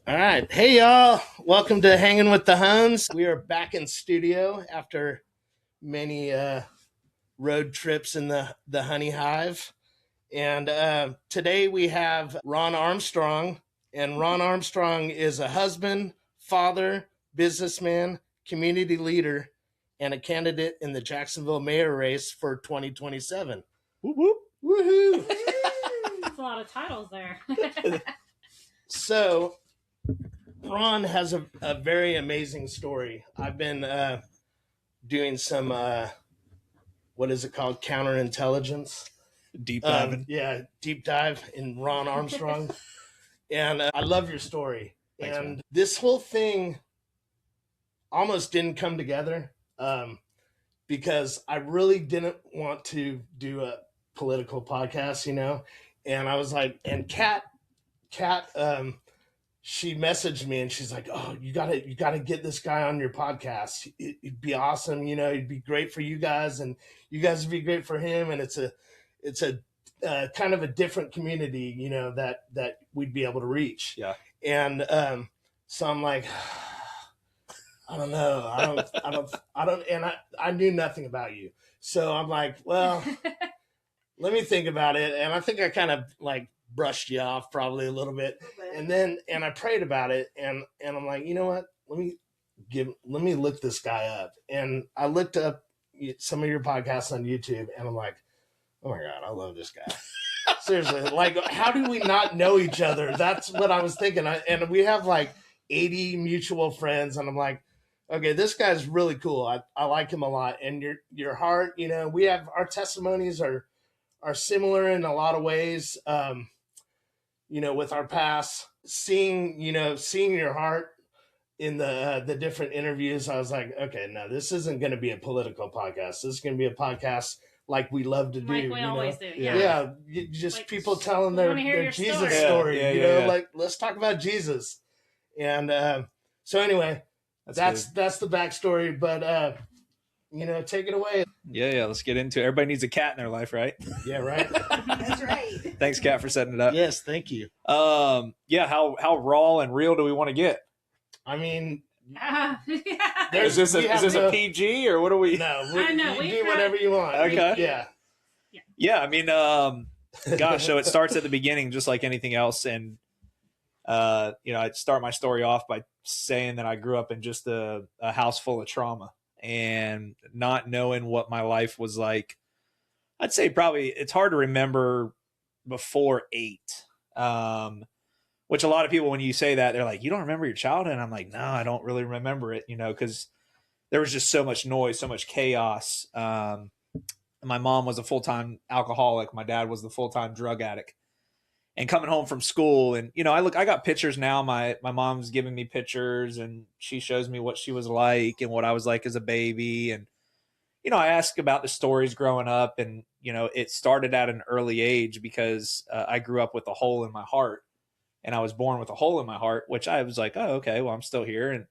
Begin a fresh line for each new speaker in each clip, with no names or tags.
All right. Hey, y'all. Welcome to Hangin with the Hunns. We are back in studio after many road trips in the honey hive. And today we have Ron Armstrong. And Ron Armstrong is a husband, father, businessman, community leader, and a candidate in the Jacksonville mayor race for 2027.
Whoop, whoop.
Woohoo!
That's a lot of titles there.
So, Ron has a very amazing story. I've been doing some, what is it called? Counterintelligence.
Deep diving.
Deep dive in Ron Armstrong. And I love your story.
Thanks,
and
man.
This whole thing almost didn't come together because I really didn't want to do a political podcast, And I was like, and Kat, she messaged me and she's like, "Oh, you gotta get this guy on your podcast. It'd be awesome. It'd be great for you guys, and you guys would be great for him. And it's a kind of a different community, that we'd be able to reach."
Yeah.
And so I'm like, I don't know. I don't. And I knew nothing about you, so I'm like, well, let me think about it. And I think I kind of like brushed you off probably a little bit. And I prayed about it, and I'm like, you know what? Let me look this guy up. And I looked up some of your podcasts on YouTube, and I'm like, oh my God, I love this guy. Seriously, like, how do we not know each other? That's what I was thinking. And we have like 80 mutual friends, and I'm like, okay, this guy's really cool. I like him a lot. And your heart, we have our testimonies are similar in a lot of ways. With our past, seeing your heart in the different interviews, I was like, okay, no, this isn't going to be a political podcast. This is going to be a podcast like we love to do.
Like we always do.
Yeah. Just like, people telling their Jesus story.
Yeah.
Like, let's talk about Jesus. And so anyway, that's the backstory. But take it away.
Yeah. Let's get into it. Everybody needs a cat in their life, right?
Yeah, right.
That's right.
Thanks, Kat, for setting it up.
Yes, thank you.
How raw and real do we want to get?
I mean,
is this a PG or what are we?
No, you do whatever you want.
Okay. Yeah. I mean, gosh, so it starts at the beginning, just like anything else. And, I'd start my story off by saying that I grew up in just a house full of trauma and not knowing what my life was like. I'd say probably it's hard to remember before 8. Which a lot of people, when you say that, they're like, you don't remember your childhood? And I'm like, no, I don't really remember it, because there was just so much noise, so much chaos. My mom was a full-time alcoholic. My dad was the full-time drug addict. And coming home from school, and, I got pictures now. My mom's giving me pictures, and she shows me what she was like and what I was like as a baby. And, I ask about the stories growing up, and, it started at an early age because I grew up with a hole in my heart. And I was born with a hole in my heart, which I was like, oh, okay, well, I'm still here. And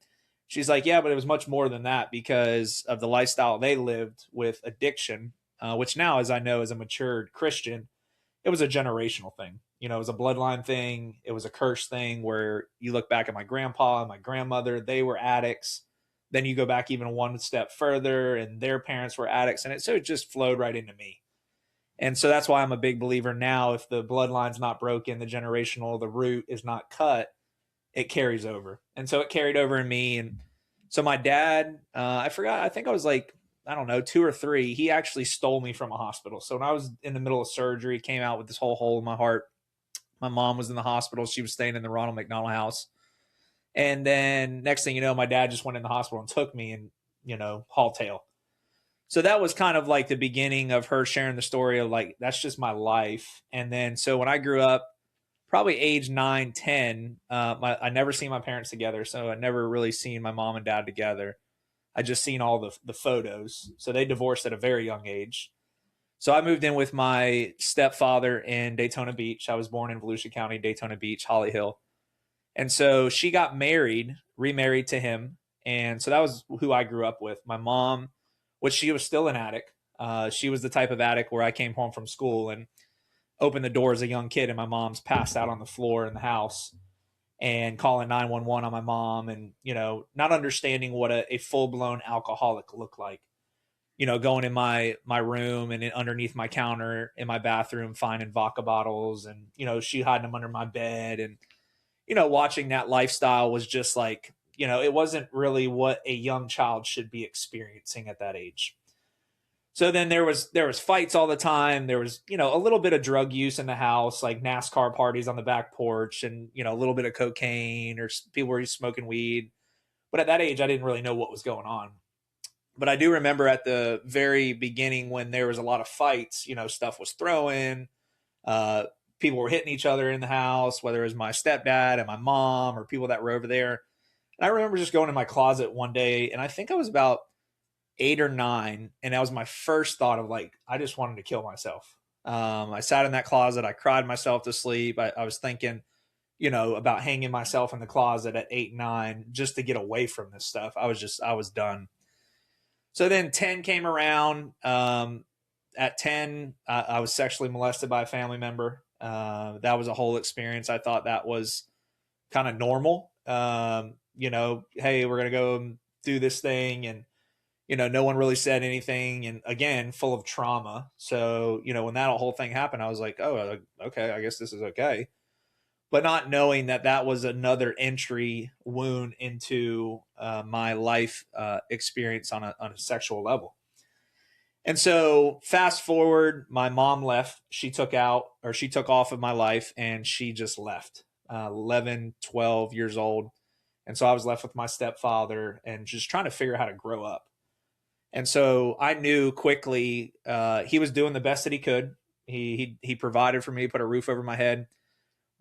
she's like, yeah, but it was much more than that because of the lifestyle they lived with addiction, which now, as I know, as a matured Christian, it was a generational thing. It was a bloodline thing. It was a curse thing where you look back at my grandpa and my grandmother, they were addicts. Then you go back even one step further and their parents were addicts. And it just flowed right into me. And so that's why I'm a big believer now. If the bloodline's not broken, the generational, the root is not cut, it carries over. And so it carried over in me. And so my dad, I forgot, I think I was like, I don't know, 2 or 3. He actually stole me from a hospital. So when I was in the middle of surgery, came out with this whole hole in my heart. My mom was in the hospital. She was staying in the Ronald McDonald House. And then next thing you know, my dad just went in the hospital and took me and, haul tail. So that was kind of like the beginning of her sharing the story of like, that's just my life. And then, so when I grew up, probably age 9, 10, I never seen my parents together. So I never really seen my mom and dad together. I just seen all the photos. So they divorced at a very young age. So I moved in with my stepfather in Daytona Beach. I was born in Volusia County, Daytona Beach, Holly Hill. And so she got remarried to him. And so that was who I grew up with. My mom, which she was still an addict. She was the type of addict where I came home from school and opened the door as a young kid and my mom's passed out on the floor in the house. and calling 911 on my mom, and, not understanding what a full-blown alcoholic looked like. Going in my room and underneath my counter in my bathroom, finding vodka bottles, and, she hiding them under my bed. And, watching that lifestyle was just like, it wasn't really what a young child should be experiencing at that age. So then there was fights all the time. There was, a little bit of drug use in the house, like NASCAR parties on the back porch, and, a little bit of cocaine, or people were smoking weed. But at that age, I didn't really know what was going on. But I do remember at the very beginning when there was a lot of fights, stuff was throwing, people were hitting each other in the house, whether it was my stepdad and my mom or people that were over there. And I remember just going in my closet one day, and I think I was about 8 or 9. And that was my first thought of, like, I just wanted to kill myself. I sat in that closet. I cried myself to sleep. I was thinking, about hanging myself in the closet at 8, 9, just to get away from this stuff. I was done. So then 10 came around. At 10, I was sexually molested by a family member. That was a whole experience. I thought that was kind of normal. Hey, we're going to go do this thing. And, no one really said anything. And again, full of trauma. So, when that whole thing happened, I was like, oh, okay, I guess this is okay. But not knowing that was another entry wound into my life experience on a sexual level. And so fast forward, my mom left. She took off of my life, and she just left, 11, 12 years old. And so I was left with my stepfather and just trying to figure out how to grow up. And so I knew quickly he was doing the best that he could. He provided for me, put a roof over my head.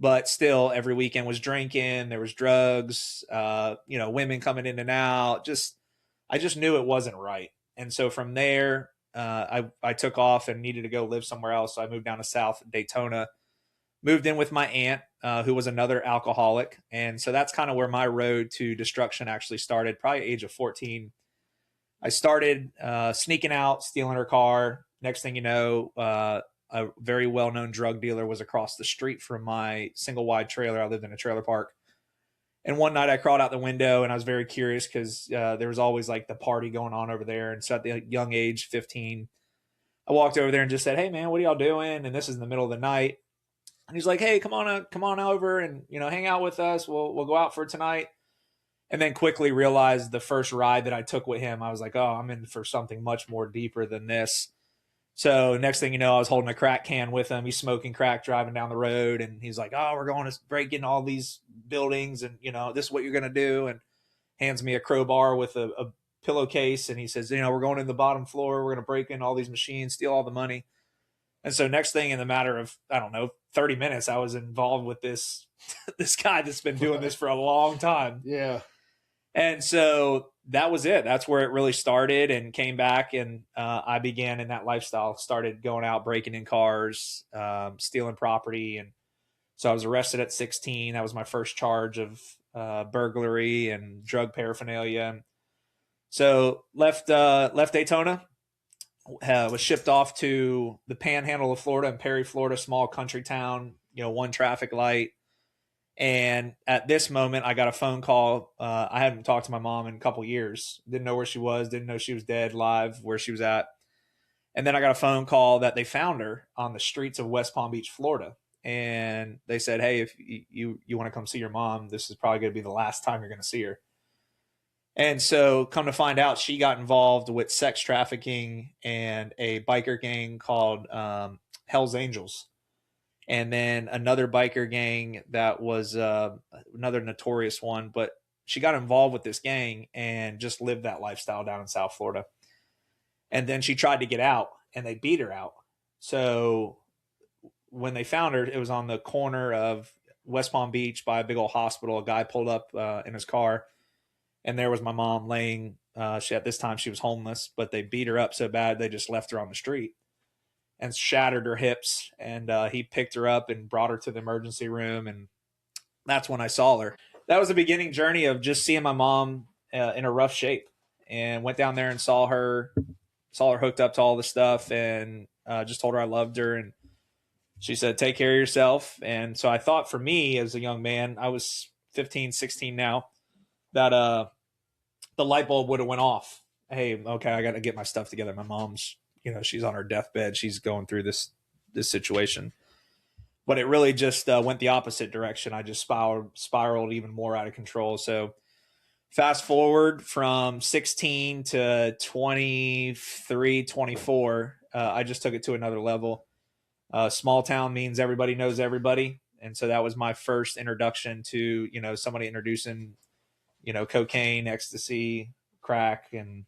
But still, every weekend was drinking. There was drugs, women coming in and out. I just knew it wasn't right. And so from there, I took off and needed to go live somewhere else. So I moved down to South Daytona, moved in with my aunt, who was another alcoholic. And so that's kind of where my road to destruction actually started, probably age of 14. I started sneaking out, stealing her car. Next thing you know, a very well-known drug dealer was across the street from my single-wide trailer. I lived in a trailer park. And one night I crawled out the window, and I was very curious because there was always like the party going on over there. And so at the young age, 15, I walked over there and just said, "Hey man, what are y'all doing?" And this is in the middle of the night. And he's like, "Hey, come on over and, hang out with us. We'll go out for tonight." And then quickly realized the first ride that I took with him, I was like, oh, I'm in for something much more deeper than this. So next thing you know, I was holding a crack can with him. He's smoking crack, driving down the road. And he's like, oh, we're going to break in all these buildings. And, this is what you're going to do. And hands me a crowbar with a pillowcase. And he says, we're going in the bottom floor. We're going to break in all these machines, steal all the money. And so next thing, in the matter of, 30 minutes, I was involved with this guy that's been doing this for a long time.
Yeah.
And so that was it. That's where it really started, and came back. And I began in that lifestyle, started going out, breaking in cars, stealing property. And so I was arrested at 16. That was my first charge of burglary and drug paraphernalia. And so left Daytona, was shipped off to the panhandle of Florida, in Perry, Florida, small country town, one traffic light. And at this moment, I got a phone call. I hadn't talked to my mom in a couple years. Didn't know where she was. Didn't know she was dead, live, where she was at. And then I got a phone call that they found her on the streets of West Palm Beach, Florida. And they said, hey, if you want to come see your mom, this is probably going to be the last time you're going to see her. And so come to find out, she got involved with sex trafficking and a biker gang called Hell's Angels. And then another biker gang that was another notorious one. But she got involved with this gang and just lived that lifestyle down in South Florida. And then she tried to get out, and they beat her out. So when they found her, it was on the corner of West Palm Beach by a big old hospital. A guy pulled up in his car, and there was my mom laying. At this time, she was homeless, but they beat her up so bad they just left her on the street and shattered her hips. And he picked her up and brought her to the emergency room. And that's when I saw her. That was the beginning journey of just seeing my mom in a rough shape, and went down there and saw her hooked up to all the stuff, and just told her I loved her. And she said, take care of yourself. And so I thought, for me as a young man, I was 15, 16 now, that the light bulb would have went off. Hey, okay, I got to get my stuff together. My mom's, she's on her deathbed. She's going through this situation. But it really just went the opposite direction. I just spiraled even more out of control. So fast forward from 16 to 23, 24, I just took it to another level. Small town means everybody knows everybody. And so that was my first introduction to, somebody introducing, cocaine, ecstasy, crack, and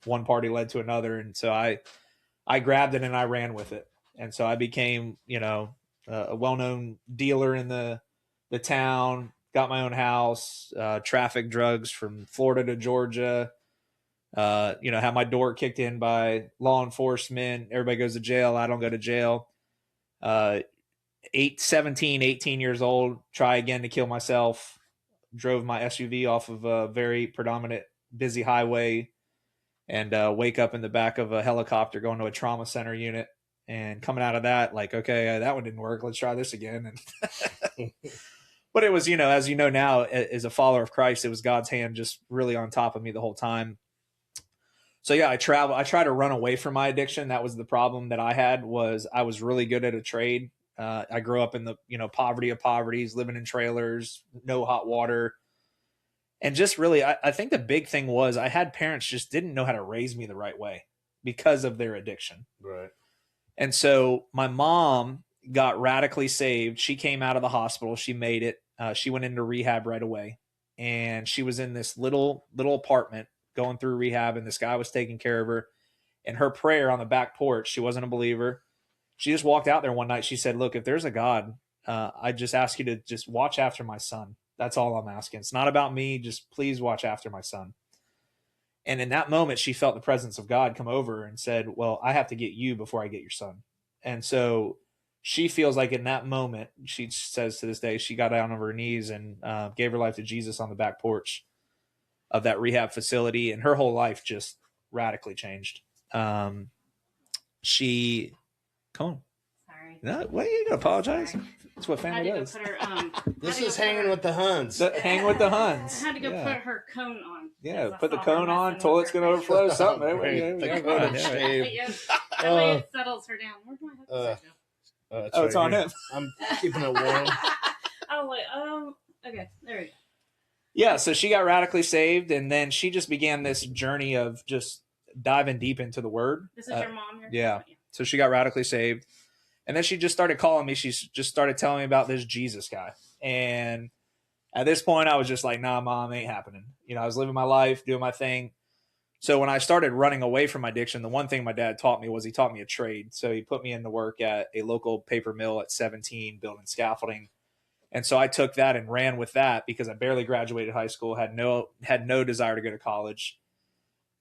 one party led to another. And so I grabbed it and I ran with it. And so I became, a well-known dealer in the town, got my own house, trafficked drugs from Florida to Georgia, had my door kicked in by law enforcement. Everybody goes to jail. I don't go to jail. 18 years old, try again to kill myself. Drove my SUV off of a very predominant busy highway and wake up in the back of a helicopter going to a trauma center unit. And coming out of that, like, okay, that one didn't work. Let's try this again. And but it was, as you know now, as a follower of Christ, it was God's hand just really on top of me the whole time. So yeah, I try to run away from my addiction. That was the problem that I had, was I was really good at a trade. I grew up in the, poverty of poverties, living in trailers, no hot water. And just really, I think the big thing was I had parents just didn't know how to raise me the right way because of their addiction.
Right.
And so my mom got radically saved. She came out of the hospital. She made it. She went into rehab right away. And she was in this little apartment going through rehab, and this guy was taking care of her. And her prayer on the back porch, she wasn't a believer. She just walked out there one night. She said, look, if there's a God, I just ask you to just watch after my son. That's all I'm asking. It's not about me. Just please watch after my son. And in that moment, she felt the presence of God come over and said, well, I have to get you before I get your son. And so she feels like in that moment, she says to this day, she got down on her knees and gave her life to Jesus on the back porch of that rehab facility. And her whole life just radically changed. Come on.
Sorry.
No, what are you going to apologize?
Sorry.
That's what family does.
This is hanging with the Hunns.
Hang with the Hunns.
I had to go put her cone on.
Yeah, put the cone on. Toilet's going to overflow. Something.
The cone shaved.
That way it settles her down. Where's my headset go?
It's on him.
I'm keeping it warm.
I was like, okay, there we go.
Yeah, so she got radically saved, and then she just began this journey of just diving deep into the Word.
This is your mom?
Yeah. So she got radically saved. And then she just started calling me. She just started telling me about this Jesus guy. And at this point, I was just like, nah, Mom, ain't happening. I was living my life, doing my thing. So when I started running away from my addiction, the one thing my dad taught me was he taught me a trade. So he put me into work at a local paper mill at 17, building scaffolding. And so I took that and ran with that because I barely graduated high school, had no desire to go to college.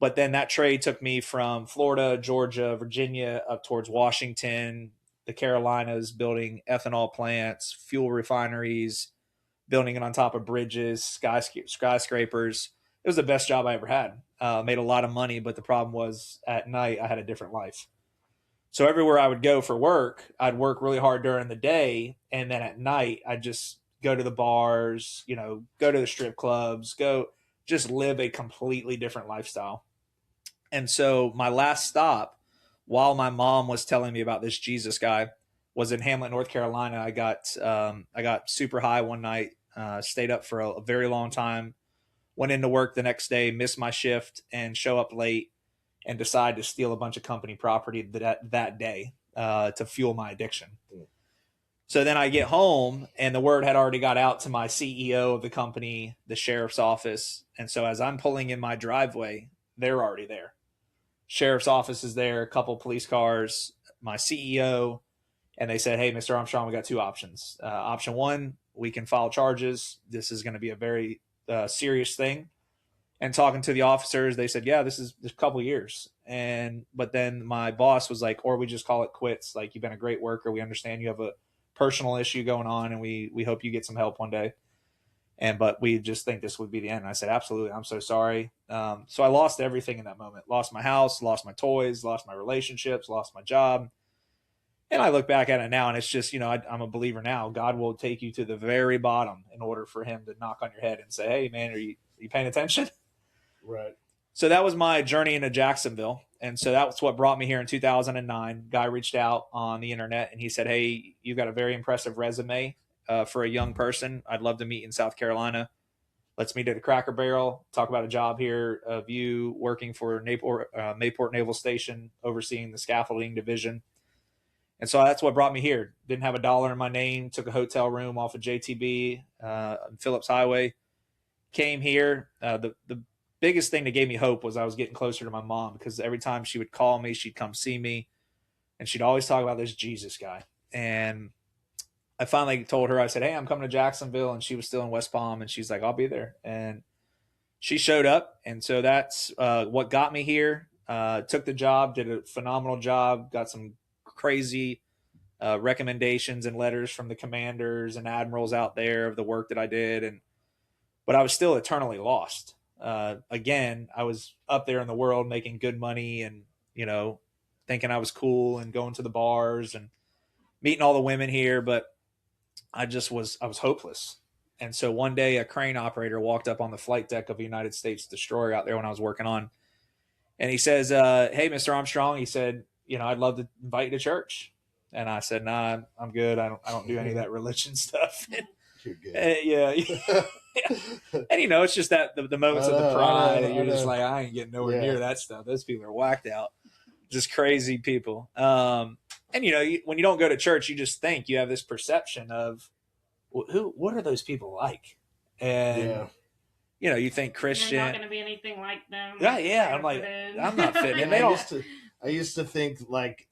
But then that trade took me from Florida, Georgia, Virginia, up towards Washington, the Carolinas, building ethanol plants, fuel refineries, building it on top of bridges, skyscrapers. It was the best job I ever had. Made a lot of money, but the problem was at night I had a different life. So everywhere I would go for work, I'd work really hard during the day, and then at night I'd just go to the bars, go to the strip clubs, go just live a completely different lifestyle. And so my last stop, while my mom was telling me about this Jesus guy, was in Hamlet, North Carolina. I got super high one night, stayed up for a very long time, went into work the next day, missed my shift, and show up late and decide to steal a bunch of company property that day to fuel my addiction. So then I get home, and the word had already got out to my CEO of the company, the sheriff's office. And so as I'm pulling in my driveway, they're already there. Sheriff's office is there, a couple police cars, my CEO, and they said, hey, Mr. Armstrong, we got two options. Option one, we can file charges. This is going to be a very serious thing. And talking to the officers, they said, yeah, this is a couple years. But then my boss was like, or we just call it quits. Like, you've been a great worker. We understand you have a personal issue going on, and we hope you get some help one day. But we just think this would be the end. And I said, absolutely. I'm so sorry. So I lost everything in that moment. Lost my house, lost my toys, lost my relationships, lost my job. And I look back at it now, and it's just, I'm a believer now. God will take you to the very bottom in order for him to knock on your head and say, hey, man, are you paying attention?
Right.
So that was my journey into Jacksonville. And so that was what brought me here in 2009. Guy reached out on the internet, and he said, hey, you've got a very impressive resume for a young person. I'd love to meet in South Carolina. Let's meet at a Cracker Barrel, talk about a job here of you working for Mayport Naval Station, overseeing the scaffolding division. And so that's what brought me here. Didn't have a dollar in my name, took a hotel room off of JTB on Phillips Highway, came here. The biggest thing that gave me hope was I was getting closer to my mom, because every time she would call me, she'd come see me, and she'd always talk about this Jesus guy. And I finally told her, I said, hey, I'm coming to Jacksonville. And she was still in West Palm, and she's like, I'll be there. And she showed up. And so that's what got me here. Took the job, did a phenomenal job, got some crazy recommendations and letters from the commanders and admirals out there of the work that I did. But I was still eternally lost. Again, I was up there in the world making good money and, thinking I was cool and going to the bars and meeting all the women here. But I was hopeless. And so one day a crane operator walked up on the flight deck of a United States destroyer out there when I was working on. And he says, hey, Mr. Armstrong, he said, I'd love to invite you to church. And I said, nah, I'm good. I don't do any of that religion stuff.
You're good.
Yeah. And it's just that the moments of the pride, and you're just like, I ain't getting nowhere near that stuff. Those people are whacked out. Just crazy people. And when you don't go to church, you just think you have this perception of what are those people like? And you think Christian.
You're not going to be anything like them.
Yeah. I'm like, I'm not fitting in.
I used to think like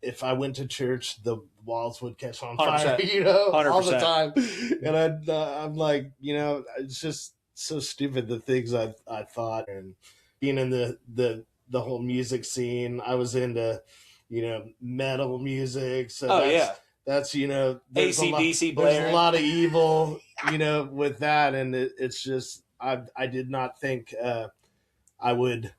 if I went to church, the walls would catch on
100%.
fire,
100%.
all the time. And I'm like, it's just so stupid, the things I thought. And being in the whole music scene, I was into, metal music. So that's there's
AC/DC
there's a lot of evil, with that. And it's just, I did not think I would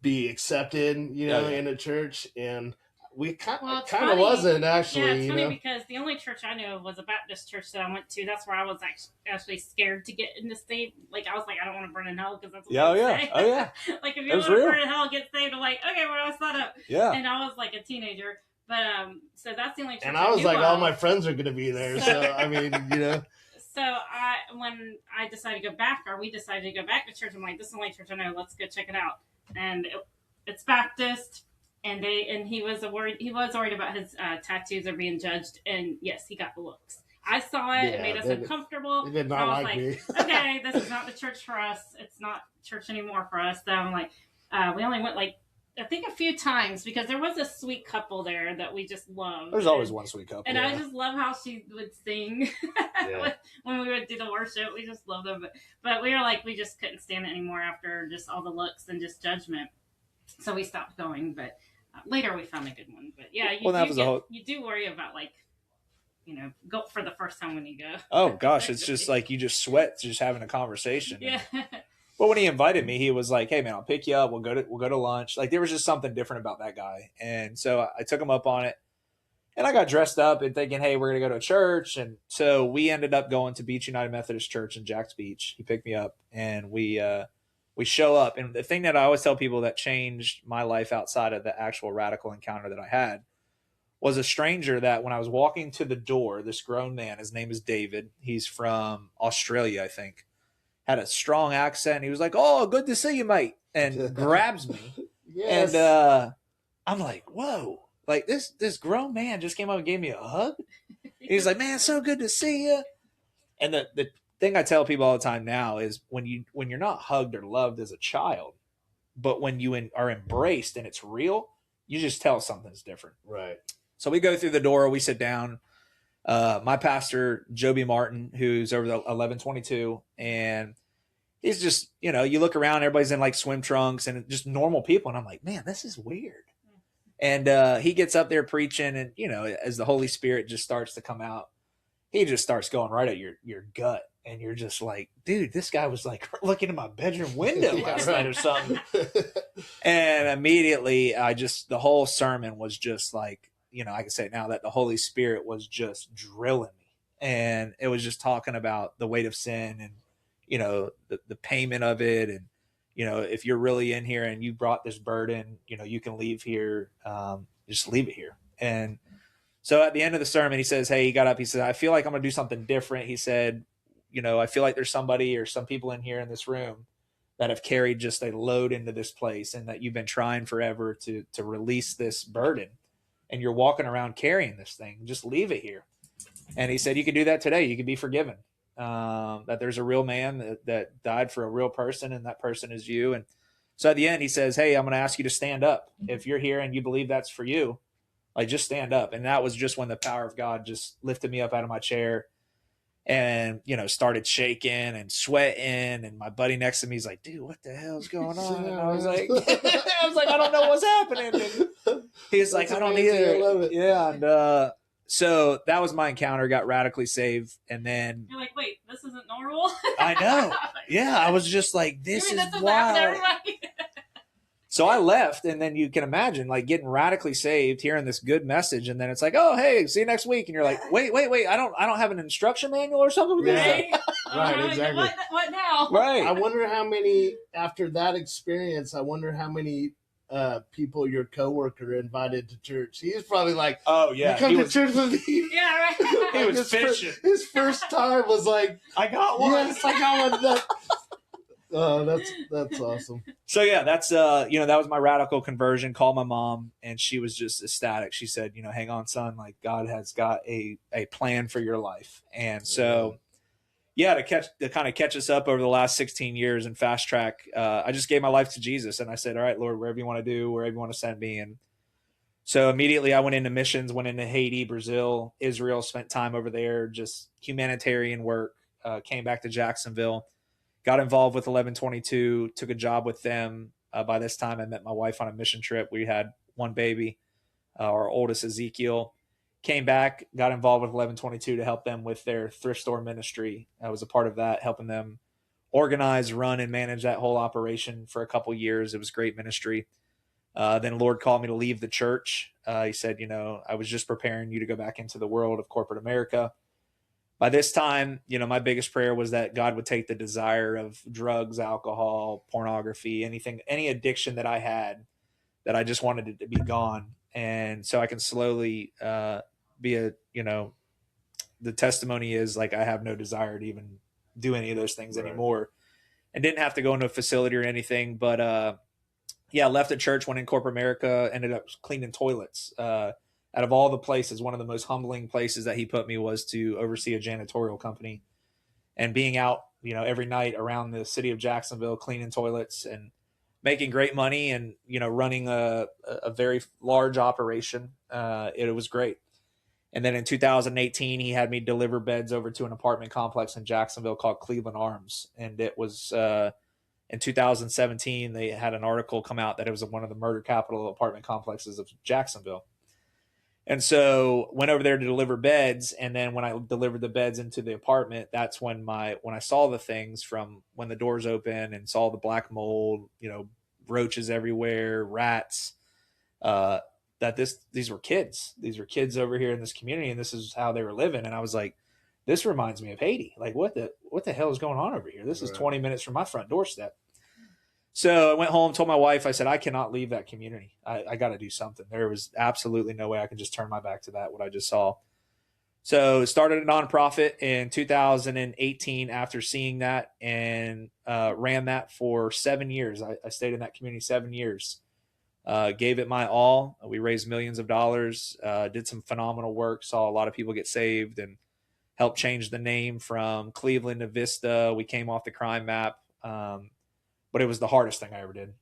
be accepted, in a church. And we kind of wasn't actually.
Yeah, it's funny because the only church I knew of was a Baptist church that I went to. That's where I was actually scared to get in the state. Like, I was like, I don't want to burn in hell because that's what they say.
Oh yeah.
Like, if you want to burn in hell, get saved. I'm like, okay, where do I sign up?
Yeah.
And I was like a teenager, but so that's the only church.
And I was like,
of.
all my friends are going to be there. So I mean,
So when I decided to go back, or we decided to go back to church, I'm like, this is the only church I know. Let's go check it out. And it's Baptist. And he was worried about his tattoos are being judged, and yes, he got the looks. I saw it; it made us uncomfortable.
They did not
I was
like me.
Okay, this is not the church for us. It's not church anymore for us. So I'm like, we only went I think a few times because there was a sweet couple there that we just loved.
There's always one sweet couple,
and I just love how she would sing when we would do the worship. We just loved them, but we were like, we just couldn't stand it anymore after just all the looks and just judgment. So we stopped going, but. Later we found a good one, but yeah, you do worry about go for the first time when you go.
Oh gosh, it's just like you just sweat just having a conversation.
Yeah.
Well, when he invited me, he was like, "Hey man, I'll pick you up. We'll go to lunch." Like there was just something different about that guy, and so I took him up on it, and I got dressed up and thinking, "Hey, we're gonna go to a church," and so we ended up going to Beach United Methodist Church in Jax Beach. He picked me up, and we show up. And the thing that I always tell people that changed my life outside of the actual radical encounter that I had was a stranger that when I was walking to the door, this grown man, his name is David. He's from Australia, I think, had a strong accent. He was like, "Oh, good to see you, mate." And grabs me.
Yes.
And I'm like, whoa, like this grown man just came up and gave me a hug. He's like, "Man, so good to see you." And the thing I tell people all the time now is when you're not hugged or loved as a child, but when you are embraced and it's real, you just tell something's different.
Right.
So we go through the door, we sit down. My pastor, Joby Martin, who's over the 1122, and he's just, you look around, everybody's in like swim trunks and just normal people. And I'm like, man, this is weird. And he gets up there preaching, and, as the Holy Spirit just starts to come out, he just starts going right at your gut. And you're just like, dude, this guy was like looking at my bedroom window last night or something. And immediately the whole sermon was just like I can say it now, that the Holy Spirit was just drilling me. And it was just talking about the weight of sin and, the payment of it. And, if you're really in here and you brought this burden, you can leave here, just leave it here. And so at the end of the sermon, he says, hey, he got up, he said, I feel like I'm going to do something different. He said, I feel like there's somebody or some people in here in this room that have carried just a load into this place, and that you've been trying forever to release this burden, and you're walking around carrying this thing. Just leave it here. And he said, you can do that today. You can be forgiven. That there's a real man that died for a real person, and that person is you. And so at the end, he says, hey, I'm going to ask you to stand up. If you're here and you believe that's for you, like, just stand up. And that was just when the power of God just lifted me up out of my chair and, started shaking and sweating. And my buddy next to me is like, dude, what the hell's going on? And I was like, I don't know what's happening. And he's like, I don't either. I love it. Yeah. And so that was my encounter, got radically saved. And then
you're like, wait, this isn't normal.
I know. Yeah. I was just like, this is wild. So I left, and then you can imagine, like, getting radically saved, hearing this good message, and then it's like, oh, hey, see you next week, and you're like, wait, I don't have an instruction manual or something with
this. Right, exactly.
What now?
Right.
I wonder how many, after that experience, people your coworker invited to church. He's probably like,
oh yeah,
you come to church with me.
Yeah, right.
He was fishing.
His first time was like,
I got one.
Yes, I got one. Oh, that's awesome.
So yeah, that's that was my radical conversion. Called my mom, and she was just ecstatic. She said, hang on, son, like, God has got a plan for your life. And so to kind of catch us up over the last 16 years and fast track, I just gave my life to Jesus, and I said, all right, Lord, wherever you want to do, wherever you want to send me. And so immediately I went into missions, went into Haiti, Brazil, Israel, spent time over there, just humanitarian work, came back to Jacksonville. Got involved with 1122, took a job with them. By this time, I met my wife on a mission trip. We had one baby, our oldest Ezekiel. Came back, got involved with 1122 to help them with their thrift store ministry. I was a part of that, helping them organize, run, and manage that whole operation for a couple years. It was great ministry. Then Lord called me to leave the church. He said, I was just preparing you to go back into the world of corporate America. By this time, my biggest prayer was that God would take the desire of drugs, alcohol, pornography, any addiction that I had, that I just wanted it to be gone. And so I can slowly the testimony is, like, I have no desire to even do any of those things anymore, and didn't have to go into a facility or anything. But left the church, went in corporate America, ended up cleaning toilets. Out of all the places, one of the most humbling places that he put me was to oversee a janitorial company, and being out, every night around the city of Jacksonville, cleaning toilets and making great money, and, running a very large operation. It was great. And then in 2018, he had me deliver beds over to an apartment complex in Jacksonville called Cleveland Arms. And it was, in 2017, they had an article come out that it was one of the murder capital apartment complexes of Jacksonville. And so went over there to deliver beds. And then when I delivered the beds into the apartment, that's when I saw the things from when the doors open, and saw the black mold, roaches everywhere, rats, that these were kids. These were kids over here in this community, and this is how they were living. And I was like, this reminds me of Haiti. Like, what the hell is going on over here? This is 20 minutes from my front doorstep. So I went home, told my wife, I said, I cannot leave that community. I got to do something. There was absolutely no way I could just turn my back to that, what I just saw. So started a nonprofit in 2018 after seeing that, and ran that for 7 years. I stayed in that community 7 years, gave it my all. We raised millions of dollars, did some phenomenal work, saw a lot of people get saved, and helped change the name from Cleveland to Vista. We came off the crime map. But it was the hardest thing I ever did,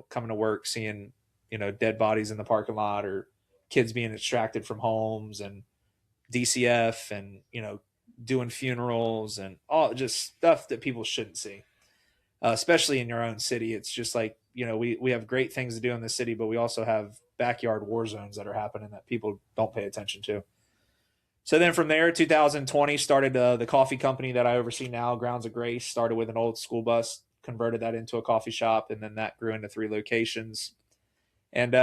coming to work, seeing, dead bodies in the parking lot, or kids being extracted from homes, and DCF, and, doing funerals, and all just stuff that people shouldn't see, especially in your own city. It's just like, we have great things to do in the city, but we also have backyard war zones that are happening that people don't pay attention to. So then from there, 2020, started the coffee company that I oversee now, Grounds of Grace. Started with an old school bus, converted that into a coffee shop, and then that grew into 3 locations. And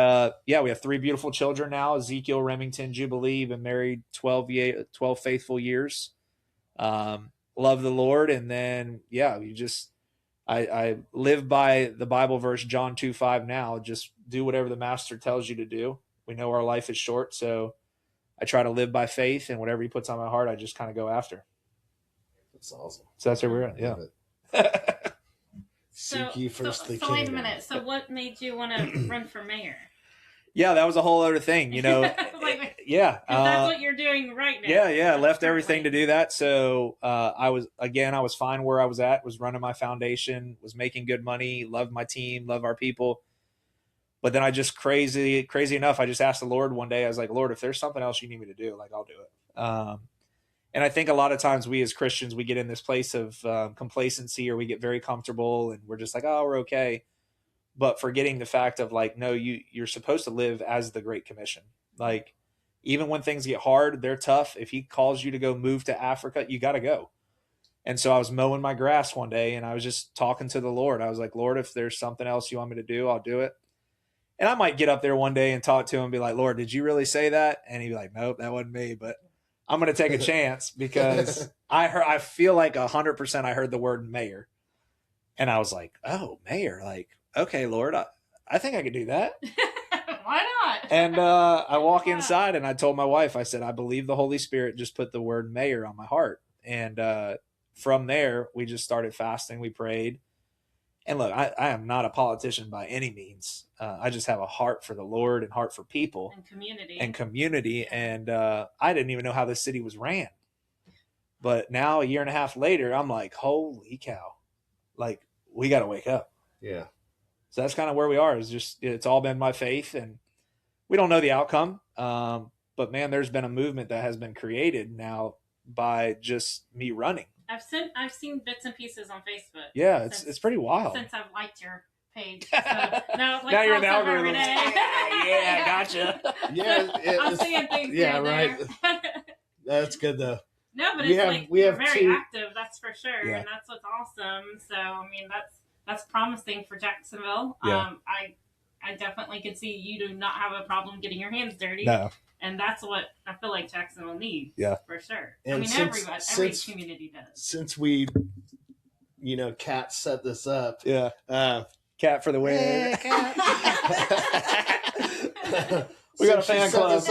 yeah, we have 3 beautiful children now. Ezekiel, Remington, Jubilee, been married 12 faithful years. Love the Lord. And then, yeah, I live by the Bible verse, John 2:5 now. Just do whatever the master tells you to do. We know our life is short, so I try to live by faith, and whatever he puts on my heart, I just kind of go after.
That's awesome.
So that's where we're at. Yeah.
Seek ye first the
so
kingdom.
wait a minute. So what made you want to run for mayor?
Yeah, that was a whole other thing, you know. Yeah.
That's what you're doing right now.
Yeah. I left everything to do that. So I was fine where I was at, was running my foundation, was making good money, loved my team, loved our people. But then I just crazy enough, I just asked the Lord one day, I was like, Lord, if there's something else you need me to do, like, I'll do it. And I think a lot of times we as Christians, we get in this place of complacency, or we get very comfortable and we're just like, oh, we're okay. But forgetting the fact of like, no, you're supposed to live as the Great Commission. Like, even when things get hard, they're tough. If he calls you to go move to Africa, you got to go. And so I was mowing my grass one day and I was just talking to the Lord. I was like, Lord, if there's something else you want me to do, I'll do it. And I might get up there one day and talk to him and be like, Lord, did you really say that? And he'd be like, nope, that wasn't me, but I'm going to take a chance because I feel like 100% I heard the word mayor. And I was like, oh, mayor, like, okay, Lord, I think I could do that.
Why not?
And I walk inside and I told my wife, I said, I believe the Holy Spirit just put the word mayor on my heart. And from there, we just started fasting. We prayed. And look, I am not a politician by any means. I just have a heart for the Lord and heart for people and community. And I didn't even know how this city was ran. But now, a year and a half later, I'm like, holy cow, like, we got to wake up.
Yeah.
So that's kind of where we are. It's all been my faith, and we don't know the outcome. But man, there's been a movement that has been created now by just me running.
I've seen bits and pieces on Facebook.
Yeah, it's pretty wild.
Since I've liked your page. So now
you're in the algorithm.
Yeah,
gotcha.
Yeah,
I'm seeing things.
Yeah, right. That's good though.
No, but
we have
very active. That's for sure,
yeah.
And that's what's awesome. So I mean, that's promising for Jacksonville.
Yeah.
I definitely could see you do not have a problem getting your hands dirty.
No.
And that's what I feel like Jacksonville needs.
Yeah.
For sure.
And
I mean, every community does.
Since we, Kat set this up.
Yeah. Kat for the win.
Hey,
We got a fan club.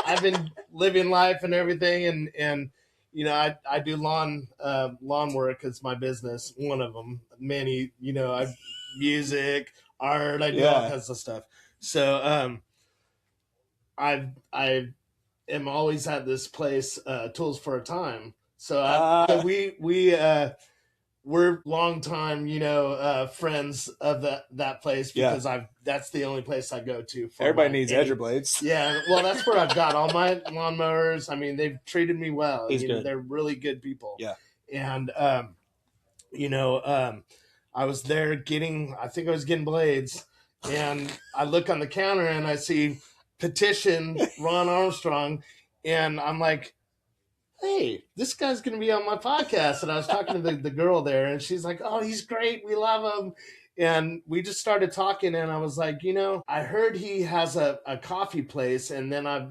I've been living life and everything, and I do lawn work. It's my business. One of them, many. I music, art. I do all kinds of stuff. So I am always at this place, Tools for a Time. So we're long time, friends of that place because that's the only place I go to.
Everybody needs edger blades.
Yeah, well, that's where I've got all my lawnmowers. I mean, they've treated me well.
Good.
They're really good people.
Yeah,
and I was there I think I was getting blades, and I look on the counter and I see petition Ron Armstrong, and I'm like, hey, this guy's going to be on my podcast. And I was talking to the girl there, and she's like, oh, he's great. We love him. And we just started talking, and I was like, I heard he has a coffee place. And then I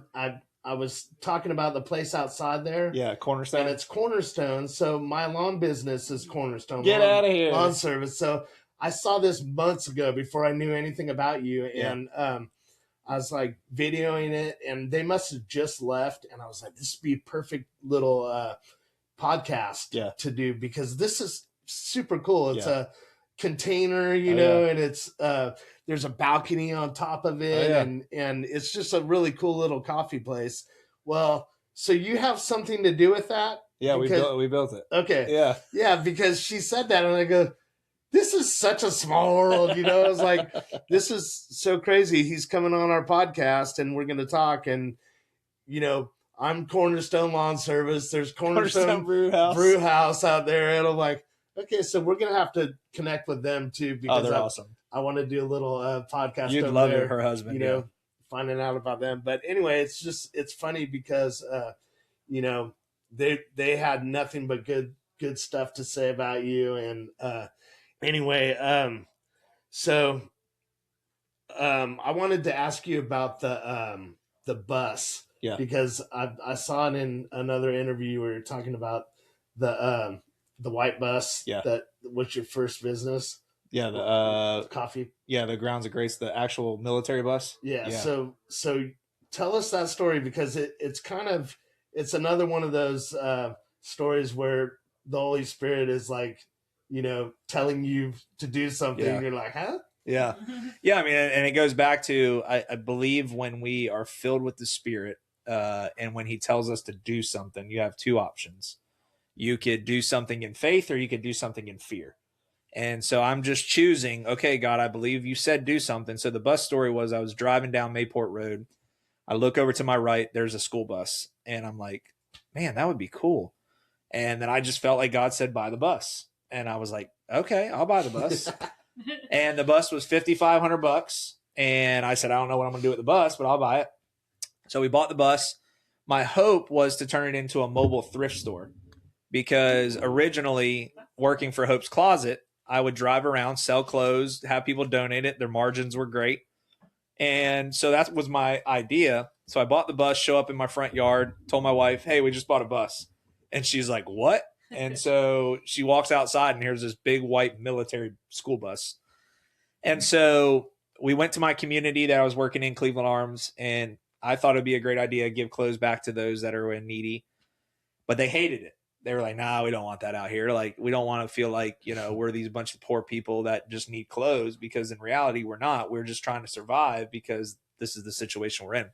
was talking about the place outside there.
Yeah, Cornerstone.
And it's Cornerstone. So my lawn business is Cornerstone.
Get out of here.
Lawn service. So I saw this months ago before I knew anything about you.
Yeah.
And I was like videoing it, and they must have just left. And I was like, this would be a perfect little podcast to do, because this is super cool. It's a container, and it's there's a balcony on top of it, and it's just a really cool little coffee place. Well, so you have something to do with that?
Yeah, we built it.
Okay. Yeah, because she said that, and I go, this is such a small world, I was like, this is so crazy. He's coming on our podcast, and we're going to talk. And, I'm Cornerstone Lawn Service. There's Cornerstone Brew House out there. And I'm like, okay, so we're going to have to connect with them too, because
they're awesome.
I want to do a little podcast.
You'd love it, her husband,
finding out about them. But anyway, it's funny because, they had nothing but good stuff to say about you. And, anyway, so I wanted to ask you about the bus.
Yeah.
Because I saw it in another interview where you're talking about the white bus.
Yeah.
That was your first business.
Yeah. The
coffee.
Yeah, the Grounds of Grace, the actual military bus.
Yeah. So tell us that story, because it's another one of those stories where the Holy Spirit is like, telling you to do something.
Yeah.
You're like, huh?
Yeah. Yeah. I mean, and it goes back to, I believe when we are filled with the Spirit, and when he tells us to do something, you have two options. You could do something in faith, or you could do something in fear. And so I'm just choosing, okay, God, I believe you said do something. So the bus story was, I was driving down Mayport Road. I look over to my right, there's a school bus. And I'm like, man, that would be cool. And then I just felt like God said, buy the bus. And I was like, okay, I'll buy the bus. And the bus was $5,500. And I said, I don't know what I'm going to do with the bus, but I'll buy it. So we bought the bus. My hope was to turn it into a mobile thrift store, because originally, working for Hope's Closet, I would drive around, sell clothes, have people donate it. Their margins were great. And so that was my idea. So I bought the bus, show up in my front yard, told my wife, hey, we just bought a bus. And she's like, what? And so she walks outside, and here's this big white military school bus. And so we went to my community that I was working in, Cleveland Arms, and I thought it'd be a great idea to give clothes back to those that are needy, but they hated it. They were like, nah, we don't want that out here. Like, we don't want to feel like, we're these bunch of poor people that just need clothes, because in reality, we're not. We're just trying to survive because this is the situation we're in.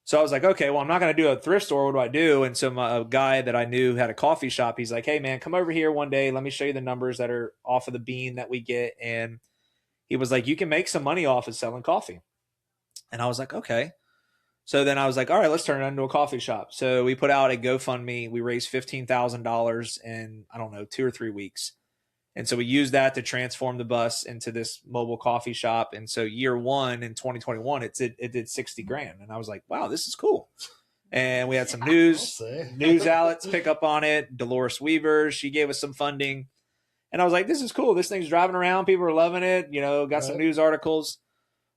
So I was like, okay, well, I'm not going to do a thrift store. What do I do? And so a guy that I knew had a coffee shop. He's like, hey, man, come over here one day. Let me show you the numbers that are off of the bean that we get. And he was like, you can make some money off of selling coffee. And I was like, okay. So then I was like, all right, let's turn it into a coffee shop. So we put out a GoFundMe. We raised $15,000 in, I don't know, 2 or 3 weeks. And so we used that to transform the bus into this mobile coffee shop. And so year one in 2021, it did 60 grand. And I was like, wow, this is cool. And we had some news outlets pick up on it. Dolores Weaver, she gave us some funding. And I was like, this is cool. This thing's driving around. People are loving it. Got some news articles.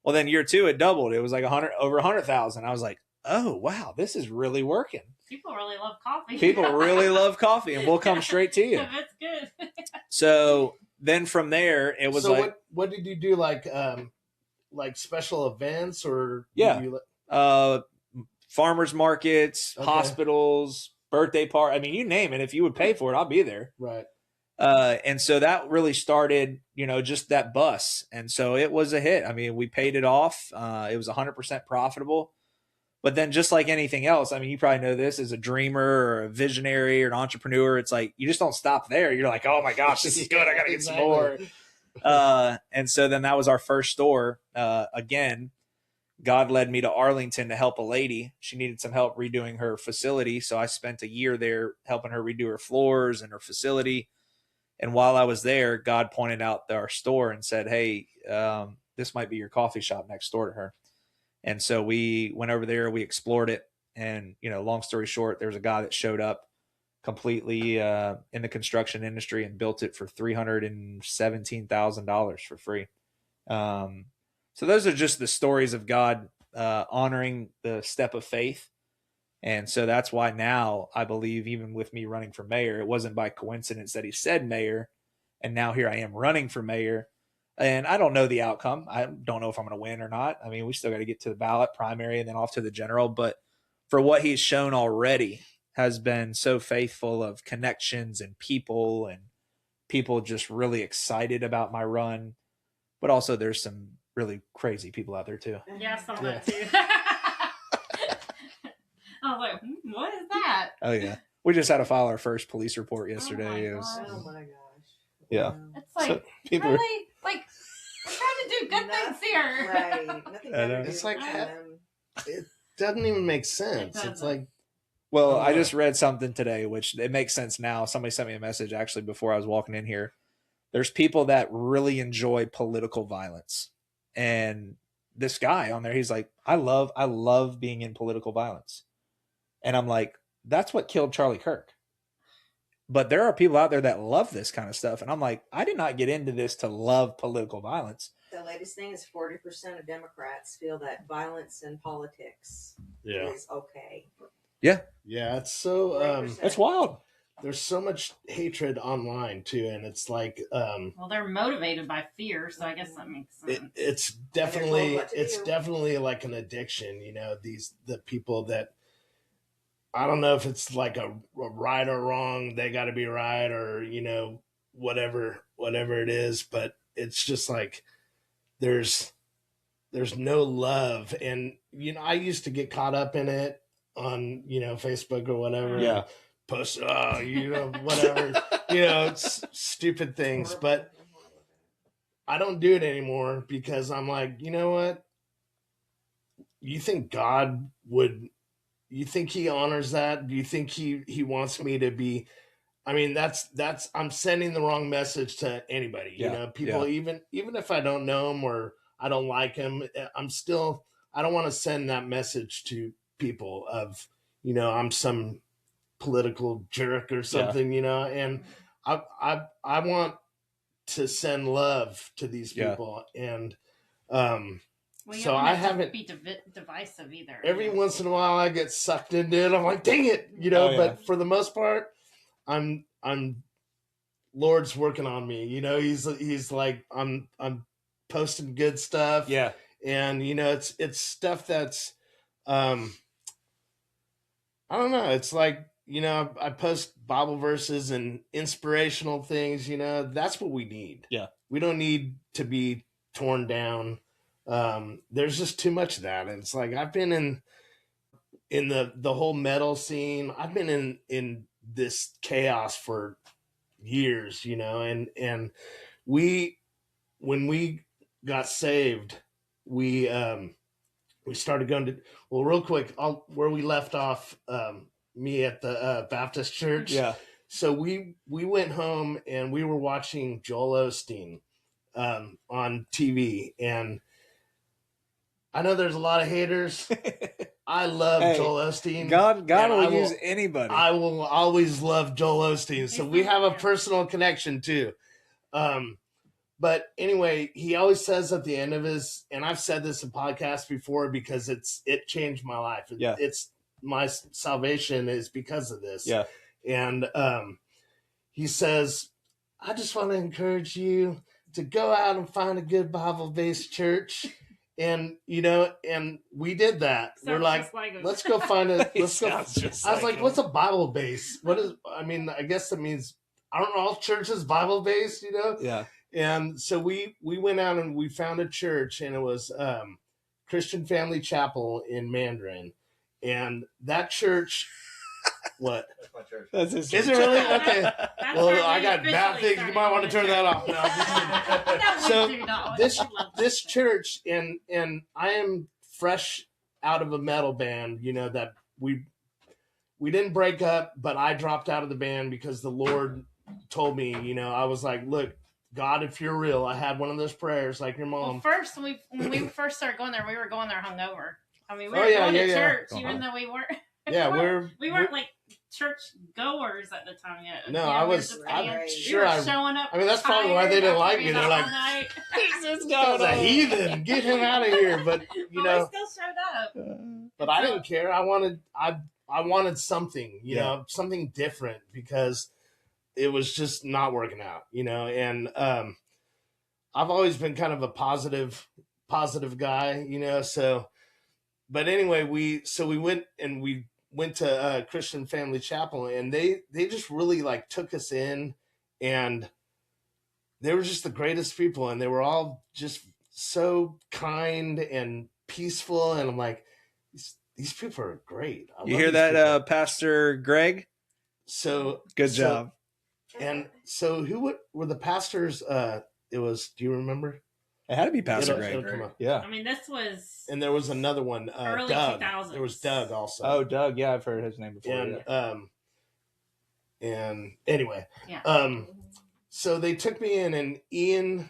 Well, then year two, it doubled. It was like over 100,000. I was like, oh, wow, this is really working.
People really love coffee.
People really love coffee, and we'll come straight to you.
That's good.
So then from there, it was
what did you do? Like special events, or
farmers markets, hospitals, birthday party. I mean, you name it. If you would pay for it, I'll be there.
Right.
And so that really started, just that bus. And so it was a hit. I mean, we paid it off. It was 100% profitable. But then just like anything else, I mean, you probably know this, as a dreamer or a visionary or an entrepreneur, it's like, you just don't stop there. You're like, oh my gosh, this is good. I got to get some more. And so then that was our first store. Again, God led me to Arlington to help a lady. She needed some help redoing her facility. So I spent a year there helping her redo her floors and her facility. And while I was there, God pointed out our store and said, hey, this might be your coffee shop next door to her. And so we went over there, we explored it. And, long story short, there's a guy that showed up completely in the construction industry and built it for $317,000 for free. So those are just the stories of God honoring the step of faith. And so that's why now I believe, even with me running for mayor, it wasn't by coincidence that he said mayor. And now here I am running for mayor. And I don't know the outcome. I don't know if I'm going to win or not. I mean, we still got to get to the ballot primary and then off to the general. But for what he's shown already, has been so faithful of connections and people just really excited about my run. But also there's some really crazy people out there too.
Yeah, I saw that too. I was like, what is that?
Oh, yeah. We just had to file our first police report yesterday.
Oh my gosh.
Yeah.
It's like,
So people
really? Like, we're trying to do good things here.
Right. Nothing better.
It's like, it doesn't even make sense. It's like,
Well, I just read something today, which it makes sense now. Somebody sent me a message actually before I was walking in here. There's people that really enjoy political violence. And this guy on there, he's like, I love being in political violence. And I'm like, that's what killed Charlie Kirk. But there are people out there that love this kind of stuff. And I'm like, I did not get into this to love political violence.
the latest thing is 40% of Democrats feel that violence in politics is okay.
Yeah.
Yeah, it's so
40%.
That's wild.
there's so much hatred online too, and it's like
Well, they're motivated by fear, so I guess that makes sense.
it's
they're told what to do.
definitely like an addiction, you know, the people that I don't know if it's like a right or wrong, they got to be right, or you know, whatever it is, but it's just like there's no love. And you know, I used to get caught up in it on, you know, Facebook or whatever.
Yeah.
Post, you know, whatever, you know, it's stupid things, but I don't do it anymore because I'm like, you know what? You think God would, you think he honors that? Do you think he wants me to be, I mean, that's, I'm sending the wrong message to anybody, you know, people, even if I don't know him or I don't like him, I don't want to send that message to people of, you know, I'm some political jerk or something, you know, and I want to send love to these people. And, so I haven't
be divisive either.
Every once in a while I get sucked into it. I'm like, dang it, you know, but for the most part, I'm Lord's working on me, you know, he's like, I'm posting good stuff.
Yeah.
And you know, it's stuff that's, I don't know. It's like, you know, I post Bible verses and inspirational things, you know, that's what we need.
Yeah.
We don't need to be torn down. There's just too much of that. And it's like, I've been in the whole metal scene. I've been in this chaos for years, you know, and when we got saved, we started going to, well, real quick, where we left off, me at the Baptist church.
Yeah.
So we went home and we were watching Joel Osteen on TV, and I know there's a lot of haters. I love Joel Osteen.
God will use anybody.
I will always love Joel Osteen. So we have a personal connection too. But anyway, he always says at the end of his, and I've said this in podcasts before because it changed my life. It's my salvation is because of this.
Yeah.
And he says, I just want to encourage you to go out and find a good Bible-based church. And, you know, and we did that.
We're like
let's go find a, let's go. I was like,
him.
what's a Bible base? What is, I mean, I guess it means, I don't know, all churches Bible based, you know?
Yeah.
And so we went out and we found a church, and it was Christian Family Chapel in Mandarin. And that church, what?
That's my church.
That's his
Is it really? Okay. Well, I got bad things. You might want to turn that off. No, I'm just kidding. So this church, and I am fresh out of a metal band, you know, that we didn't break up, but I dropped out of the band because the Lord told me, you know, I was like, look, God, if you're real, I had one of those prayers like your mom.
Well, first, when we first started going there, we were going there hungover. I mean, we were going to church, even though we weren't.
Yeah,
we weren't like church goers at the time yet.
No,
you know,
I was. I'm sure
showing up.
I mean, that's probably why they didn't like me. They're like,
"This
guy's a heathen. Get him out of here." But you know,
we still showed up.
But I didn't care. I wanted something, you know, something different, because it was just not working out, you know. And I've always been kind of a positive guy, you know. So, but anyway, we went to Christian Family Chapel, and they just really like took us in, and they were just the greatest people, and they were all just so kind and peaceful, and I'm like, these people are great.
You hear that, Pastor Greg?
So
good job.
And so who were the pastors? It was, do you remember?
It had to be Pastor
It'll
Greg.
come up.
Yeah.
I mean, this was.
And there was another one,
early
Doug.
2000s.
There was Doug also.
Oh, Doug. Yeah, I've heard his name before.
And and anyway,
Yeah.
so they took me in, and Ian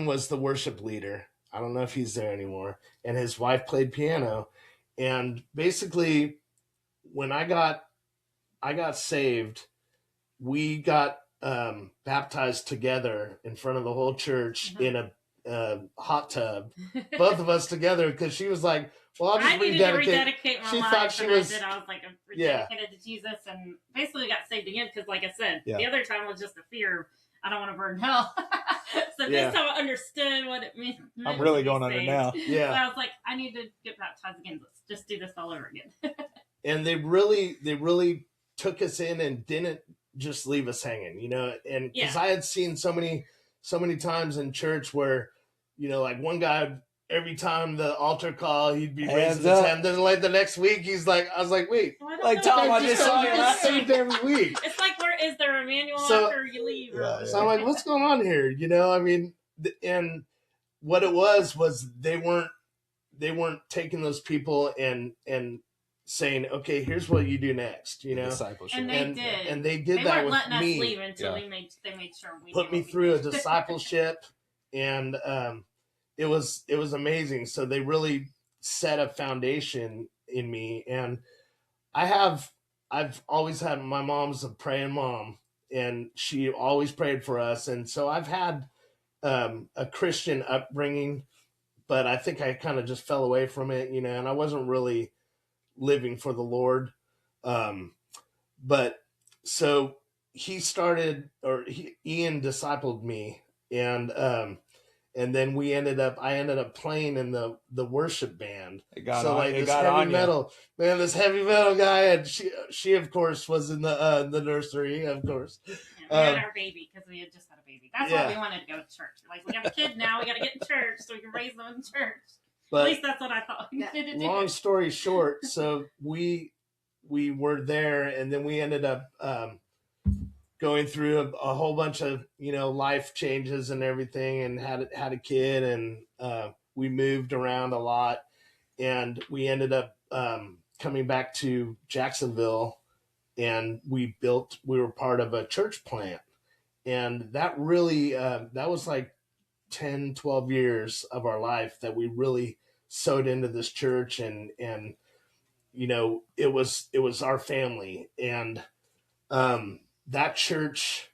was the worship leader. I don't know if he's there anymore. And his wife played piano. And basically, when I got saved, we got baptized together in front of the whole church in hot tub, both of us together, because she was like, well, I'll just
I needed to rededicate my
She
life,
thought she
and
was,
I was like, I'm rededicated to Jesus, and basically got saved again, because like I said, the other time was just a fear. I don't want to burn hell. So this time I understood what it meant.
I'm really going under now.
Yeah.
So I was like, I need to get baptized again. Let's just do this all over again.
And they really took us in and didn't just leave us hanging, you know, and because I had seen so many times in church where, you know, like one guy, every time the altar call, he'd be raising his hand. Then like the next week, he's like, I was like, wait,
like Tom, I just saw you last
saved every week.
It's like, where is there a manual after you leave?
So I'm like, what's going on here? You know, I mean, and what it was they weren't taking those people and saying, okay, here's what you do next, you know.
Discipleship. And
they did that with
letting
me.
Us leave until they made sure we
put me through a discipleship, and it was amazing. So they really set a foundation in me, and I've always had, my mom's a praying mom, and she always prayed for us, and so I've had a Christian upbringing, but I think I kind of just fell away from it, you know, and I wasn't really living for the Lord. But so Ian discipled me, and then I ended up playing in the worship band. This heavy metal guy, and she of course was in the nursery, of course.
Yeah, we had our baby, because we had just had a baby. That's why we wanted to go to church. Like, we got a kid now, we got to get in church so we can raise them in church. But at least that's what I thought.
Long story short, so we were there, and then we ended up going through a whole bunch of, you know, life changes and everything, and had a kid, and we moved around a lot, and we ended up coming back to Jacksonville, and we were part of a church plant, and that really that was like 10, 12 years of our life that we really sowed into this church, and you know, it was our family, and that church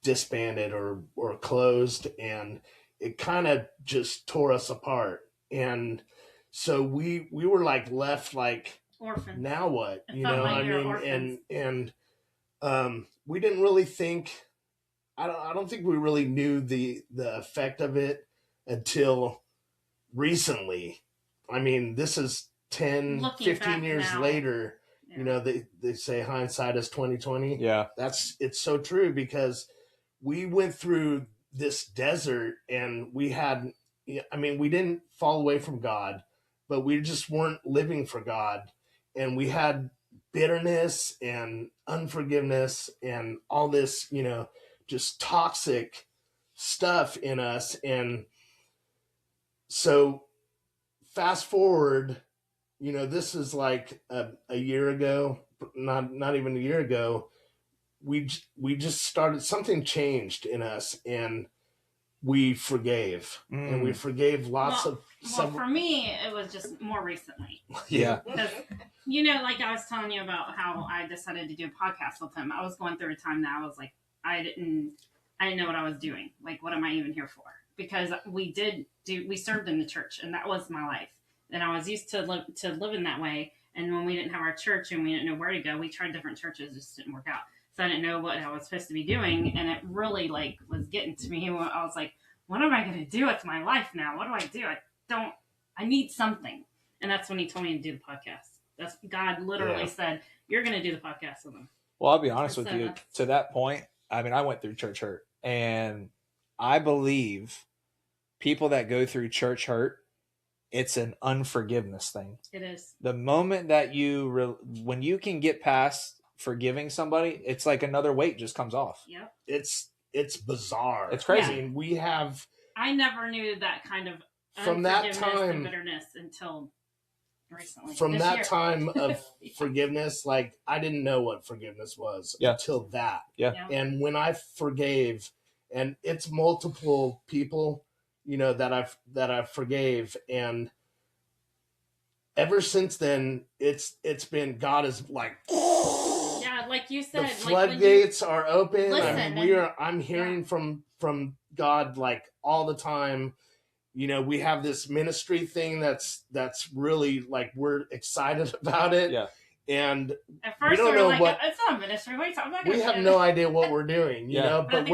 disbanded or closed, and it kind of just tore us apart, and so we were like left like
orphans. Now
what, you know? I mean, and we didn't really think. I don't think we really knew the effect of it until recently. I mean, this is 10, 15 years later. Yeah. You know, they say hindsight is 20/20.
Yeah.
It's so true, because we went through this desert, and we didn't fall away from God, but we just weren't living for God. And we had bitterness and unforgiveness and all this, you know, just toxic stuff in us. And so fast forward, you know, this is like a year ago, not even a year ago, we just started, something changed in us, and we forgave, and we forgave lots of.
Well, for me, it was just more recently.
Yeah.
Because, you know, like I was telling you about how I decided to do a podcast with him. I was going through a time that I was like, I didn't know what I was doing. Like, what am I even here for? Because we served in the church, and that was my life. And I was used to living that way. And when we didn't have our church and we didn't know where to go, we tried different churches, it just didn't work out. So I didn't know what I was supposed to be doing. And it really like was getting to me. I was like, what am I going to do with my life now? What do I do? I need something. And that's when he told me to do the podcast. God literally said, you're going to do the podcast with him.
Well, I'll be honest with you. To that point, I mean, I went through church hurt, and I believe people that go through church hurt, it's an unforgiveness thing.
It is. The
moment that when you can get past forgiving somebody, it's like another weight just comes off.
Yep.
It's bizarre.
It's crazy.
I mean,
I never knew that kind of
from that time
and bitterness until recently.
From that time of forgiveness, like I didn't know what forgiveness was until that.
Yeah.
And when I forgave, and it's multiple people, you know, that I forgave, and ever since then, it's been, God is like,
like you said,
the floodgates are open.
Listen,
I'm hearing from God like all the time. You know, we have this ministry thing that's really like we're excited about it.
Yeah.
And
at first we were like, it's not ministry. What are you talking about?
We have no idea what we're doing, you know, but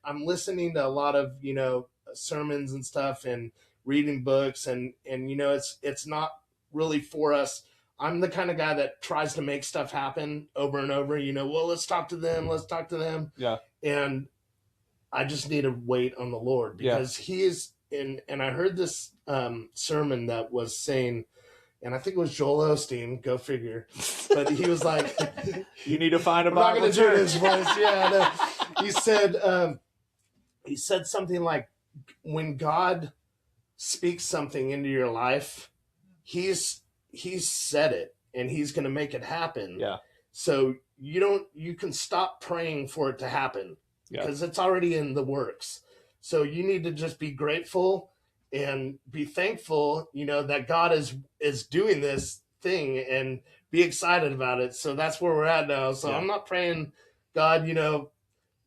I'm listening to a lot of, you know, sermons and stuff and reading books and you know, it's not really for us. I'm the kind of guy that tries to make stuff happen over and over, you know, well, let's talk to them.
Yeah.
And I just need to wait on the Lord because he is and I heard this sermon that was saying, and I think it was Joel Osteen, go figure. But he was like,
you need to find a
Bible church. I'm not going to do this voice. Yeah, no. He said something like, when God speaks something into your life, he's said it and he's going to make it happen.
Yeah.
So you can stop praying for it to happen because it's already in the works. So you need to just be grateful and be thankful, you know, that God is doing this thing and be excited about it. So that's where we're at now. So I'm not praying, God, you know,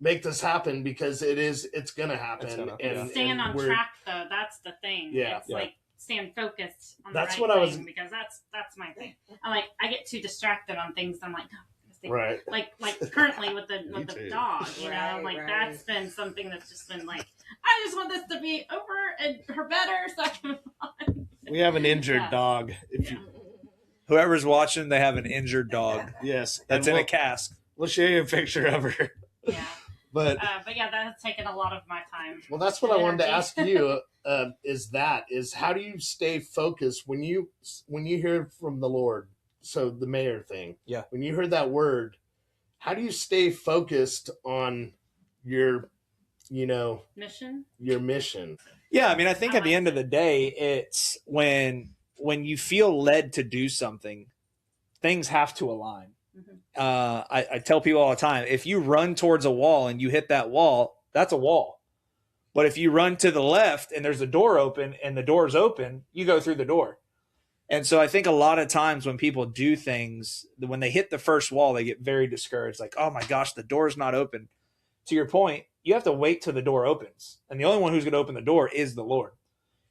make this happen because it's going to happen. And
stand on track though. That's the thing.
Yeah.
It's like stand focused on
that's
the
what
right
I was
thing because that's my thing. I get too distracted on things. I'm like, oh,
right.
Like currently with the dog, you know, that's been something that's just been like, I just want this to be over and her better so I can move on.
We have an injured dog.
Whoever's watching, they have an injured dog.
Yes.
That's in a cask.
We'll show you a picture of her.
Yeah.
But
yeah, that has taken a lot of my time.
Well, that's what I wanted to ask you is how do you stay focused when you hear from the Lord? So the mayor thing.
Yeah.
When you heard that word, how do you stay focused on your, you know, your mission?
Yeah, I mean, I think at the end of the day, it's when you feel led to do something, things have to align. Mm-hmm. I tell people all the time, if you run towards a wall and you hit that wall, that's a wall. But if you run to the left and there's a door open and the door's open, you go through the door. And so I think a lot of times when people do things, when they hit the first wall, they get very discouraged. Like, oh my gosh, the door's not open. To your point, you have to wait till the door opens. And the only one who's going to open the door is the Lord.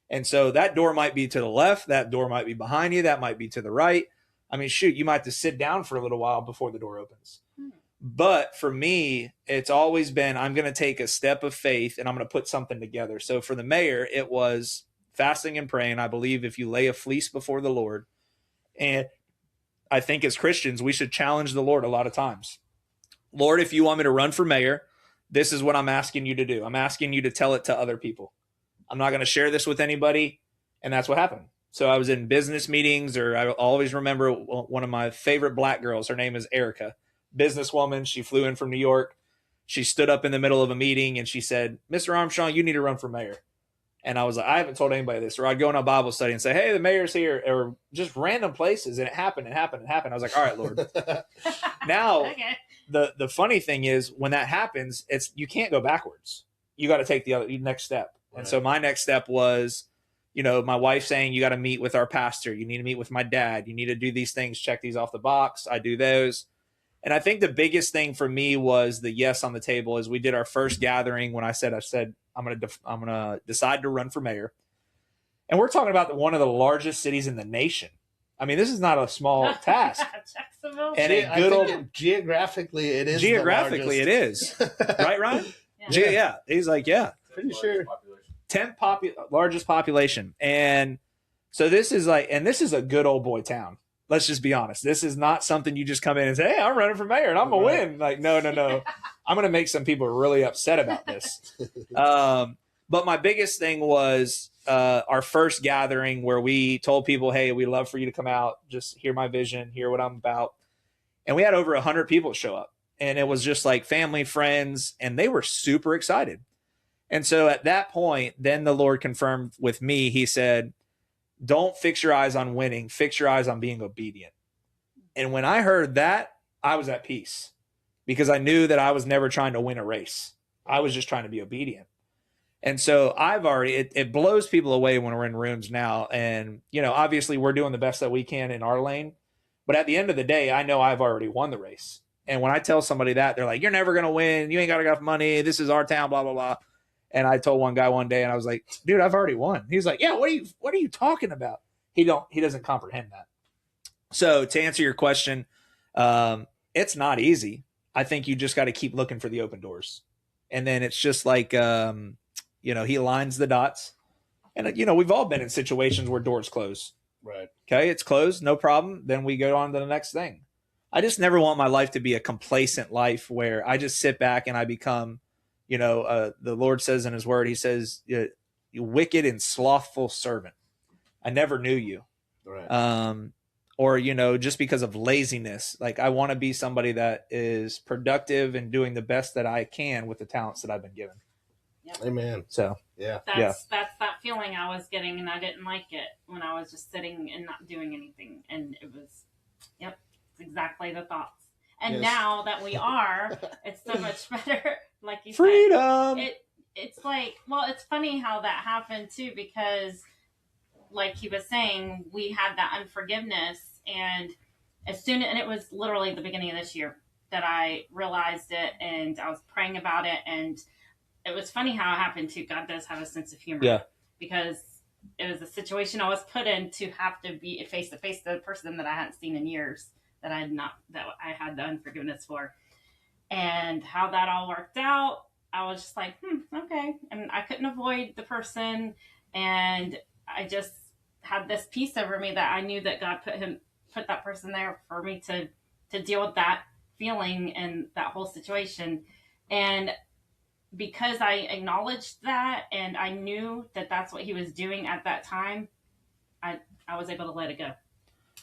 And so that door might be to the left. That door might be behind you. That might be to the right. I mean, shoot, you might have to sit down for a little while before the door opens. But for me, it's always been, I'm going to take a step of faith and I'm going to put something together. So for the mayor, it was fasting and praying. I believe if you lay a fleece before the Lord, and I think as Christians, we should challenge the Lord a lot of times. Lord, if you want me to run for mayor, this is what I'm asking you to do. I'm asking you to tell it to other people. I'm not going to share this with anybody. And that's what happened. So I was in business meetings, or I always remember one of my favorite black girls. Her name is Erica, businesswoman. She flew in from New York. She stood up in the middle of a meeting and she said, Mr. Armstrong, you need to run for mayor. And I was like, I haven't told anybody this. Or I'd go in a Bible study and say, hey, the mayor's here, or just random places. And it happened. I was like, all right, Lord. Now, the funny thing is when that happens, you can't go backwards. You got to take the next step. Right. And so my next step was, you know, my wife saying, you got to meet with our pastor. You need to meet with my dad. You need to do these things, check these off the box. I do those. And I think the biggest thing for me was the yes on the table is we did our first gathering when I said, I'm going to decide to run for mayor. And we're talking about one of the largest cities in the nation. I mean, this is not a small task.
Jacksonville.
And geographically, it is.
Geographically, it is. Right, Ryan? Yeah. He's like, yeah.
Pretty sure.
10th largest population. And so this is a good old boy town. Let's just be honest. This is not something you just come in and say, hey, I'm running for mayor and I'm going to win. Like, no. I'm going to make some people really upset about this. But my biggest thing was our first gathering where we told people, hey, we'd love for you to come out, just hear my vision, hear what I'm about. And we had over 100 people show up. And it was just like family, friends, and they were super excited. And so at that point, then the Lord confirmed with me, he said, don't fix your eyes on winning, fix your eyes on being obedient. And when I heard that, I was at peace because I knew that I was never trying to win a race. I was just trying to be obedient. And so it blows people away when we're in rooms now. And, you know, obviously we're doing the best that we can in our lane, But at the end of the day, I know I've already won the race. And when I tell somebody that, they're like, you're never going to win. You ain't got enough money. This is our town, blah, blah, blah. And I told one guy one day, and I was like, dude, I've already won. He's like, yeah, what are you talking about? He doesn't comprehend that. So to answer your question, it's not easy. I think you just got to keep looking for the open doors. And then it's just like, he aligns the dots. And, we've all been in situations where doors close.
Right.
Okay, it's closed, no problem. Then we go on to the next thing. I just never want my life to be a complacent life where I just sit back and I become, the Lord says in his word, he says, you wicked and slothful servant. I never knew you.
Right.
Or, just because of laziness. Like, I want to be somebody that is productive and doing the best that I can with the talents that I've been given.
Yep.
Amen.
So,
yeah.
That's that feeling I was getting, and I didn't like it when I was just sitting and not doing anything. And it was, it's exactly the thoughts. And now that we are, it's so much better. Like you
freedom.
said, it's like, well, it's funny how that happened too, because like he was saying, we had that unforgiveness, and and it was literally the beginning of this year that I realized it, and I was praying about it, and it was funny how it happened too. God does have a sense of humor.
Yeah.
Because it was a situation I was put in to have to be face to face the person that I hadn't seen in years, that I had the unforgiveness for. And how that all worked out, I was just like, okay. And I couldn't avoid the person. And I just had this peace over me that I knew that God put that person there for me to deal with that feeling and that whole situation. And because I acknowledged that and I knew that that's what he was doing at that time, I was able to let it go.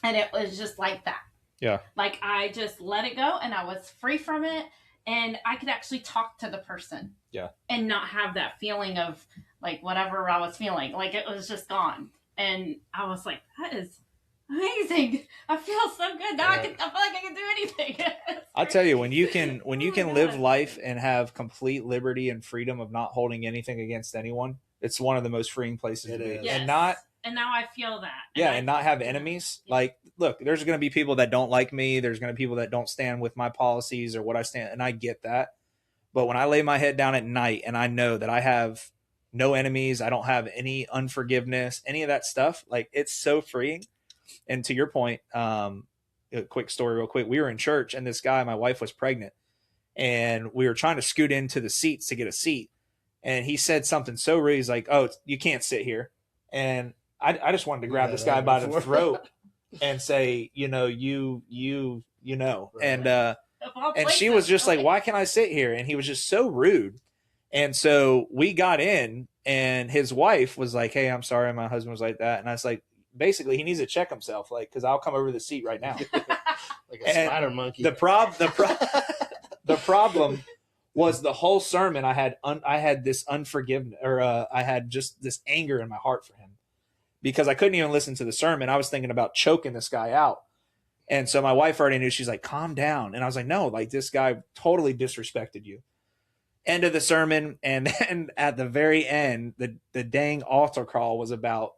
And it was just like that.
Yeah.
Like, I just let it go and I was free from it, and I could actually talk to the person.
Yeah.
And not have that feeling of like whatever I was feeling. Like, it was just gone. And I was like, that is amazing. I feel so good. Now I feel like I can do anything.
I tell you, when you can live life and have complete liberty and freedom of not holding anything against anyone, it's one of the most freeing places to be.
Yes. And now I feel that.
And not have enemies. Yeah. Like, look, there's going to be people that don't like me. There's going to be people that don't stand with my policies or what I stand. And I get that. But when I lay my head down at night and I know that I have no enemies, I don't have any unforgiveness, any of that stuff, like, it's so freeing. And to your point, a quick story real quick. We were in church and this guy, my wife was pregnant, and we were trying to scoot into the seats to get a seat. And he said something so rude. He's like, oh, you can't sit here. And I just wanted to grab this guy by the throat and say, right. And she was just like, why can't I sit here? And he was just so rude. And so we got in, and his wife was like, hey, I'm sorry. My husband was like that. And I was like, basically, he needs to check himself, like, because I'll come over the seat right now.
Like a spider monkey.
The problem was the whole sermon. I had this unforgiveness, or I had just this anger in my heart for him, because I couldn't even listen to the sermon. I was thinking about choking this guy out. And so my wife already knew. She's like, calm down. And I was like, no, like, this guy totally disrespected you. End of the sermon. And then at the very end, the dang altar call was about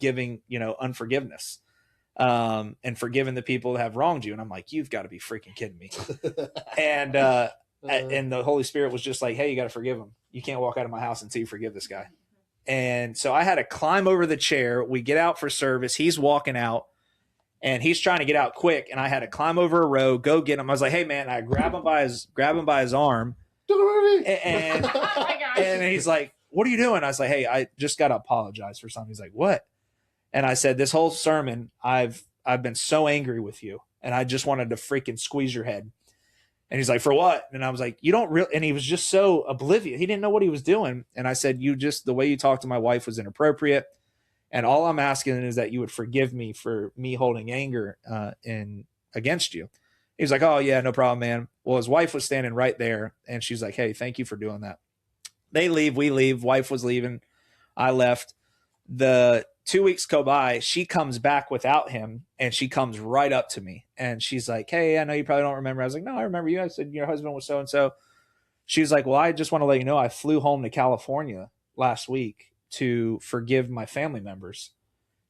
giving, unforgiveness, and forgiving the people that have wronged you. And I'm like, you've got to be freaking kidding me. And the Holy Spirit was just like, hey, you got to forgive him. You can't walk out of my house until you forgive this guy. And so I had to climb over the chair. We get out for service. He's walking out and he's trying to get out quick. And I had to climb over a row, go get him. I was like, hey man, I grab him by his arm. And, and he's like, what are you doing? I was like, hey, I just got to apologize for something. He's like, what? And I said, this whole sermon, I've been so angry with you, and I just wanted to freaking squeeze your head. And he's like, for what? And I was like, you don't really, and he was just so oblivious. He didn't know what he was doing. And I said, the way you talked to my wife was inappropriate. And all I'm asking is that you would forgive me for me holding anger against you. He was like, oh yeah, no problem, man. Well, his wife was standing right there, and she's like, hey, thank you for doing that. They leave, we leave. Wife was leaving. I left. The 2 weeks go by. She comes back without him, and she comes right up to me, and she's like, hey, I know you probably don't remember. I was like, no, I remember you. I said, your husband was so-and-so. She was like, well, I just want to let you know I flew home to California last week to forgive my family members.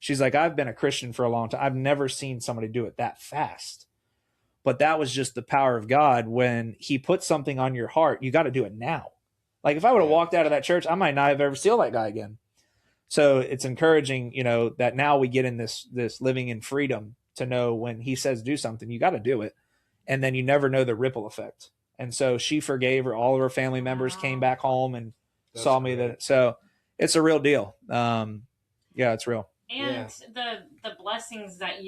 She's like, I've been a Christian for a long time. I've never seen somebody do it that fast. But that was just the power of God. When he puts something on your heart, you got to do it now. Like if I would have walked out of that church, I might not have ever seen that guy again. So it's encouraging, that now we get in this living in freedom to know when he says do something, you got to do it. And then you never know the ripple effect. And so she forgave her. All of her family members came back home and saw me that. So it's a real deal. Yeah, it's real.
And the blessings that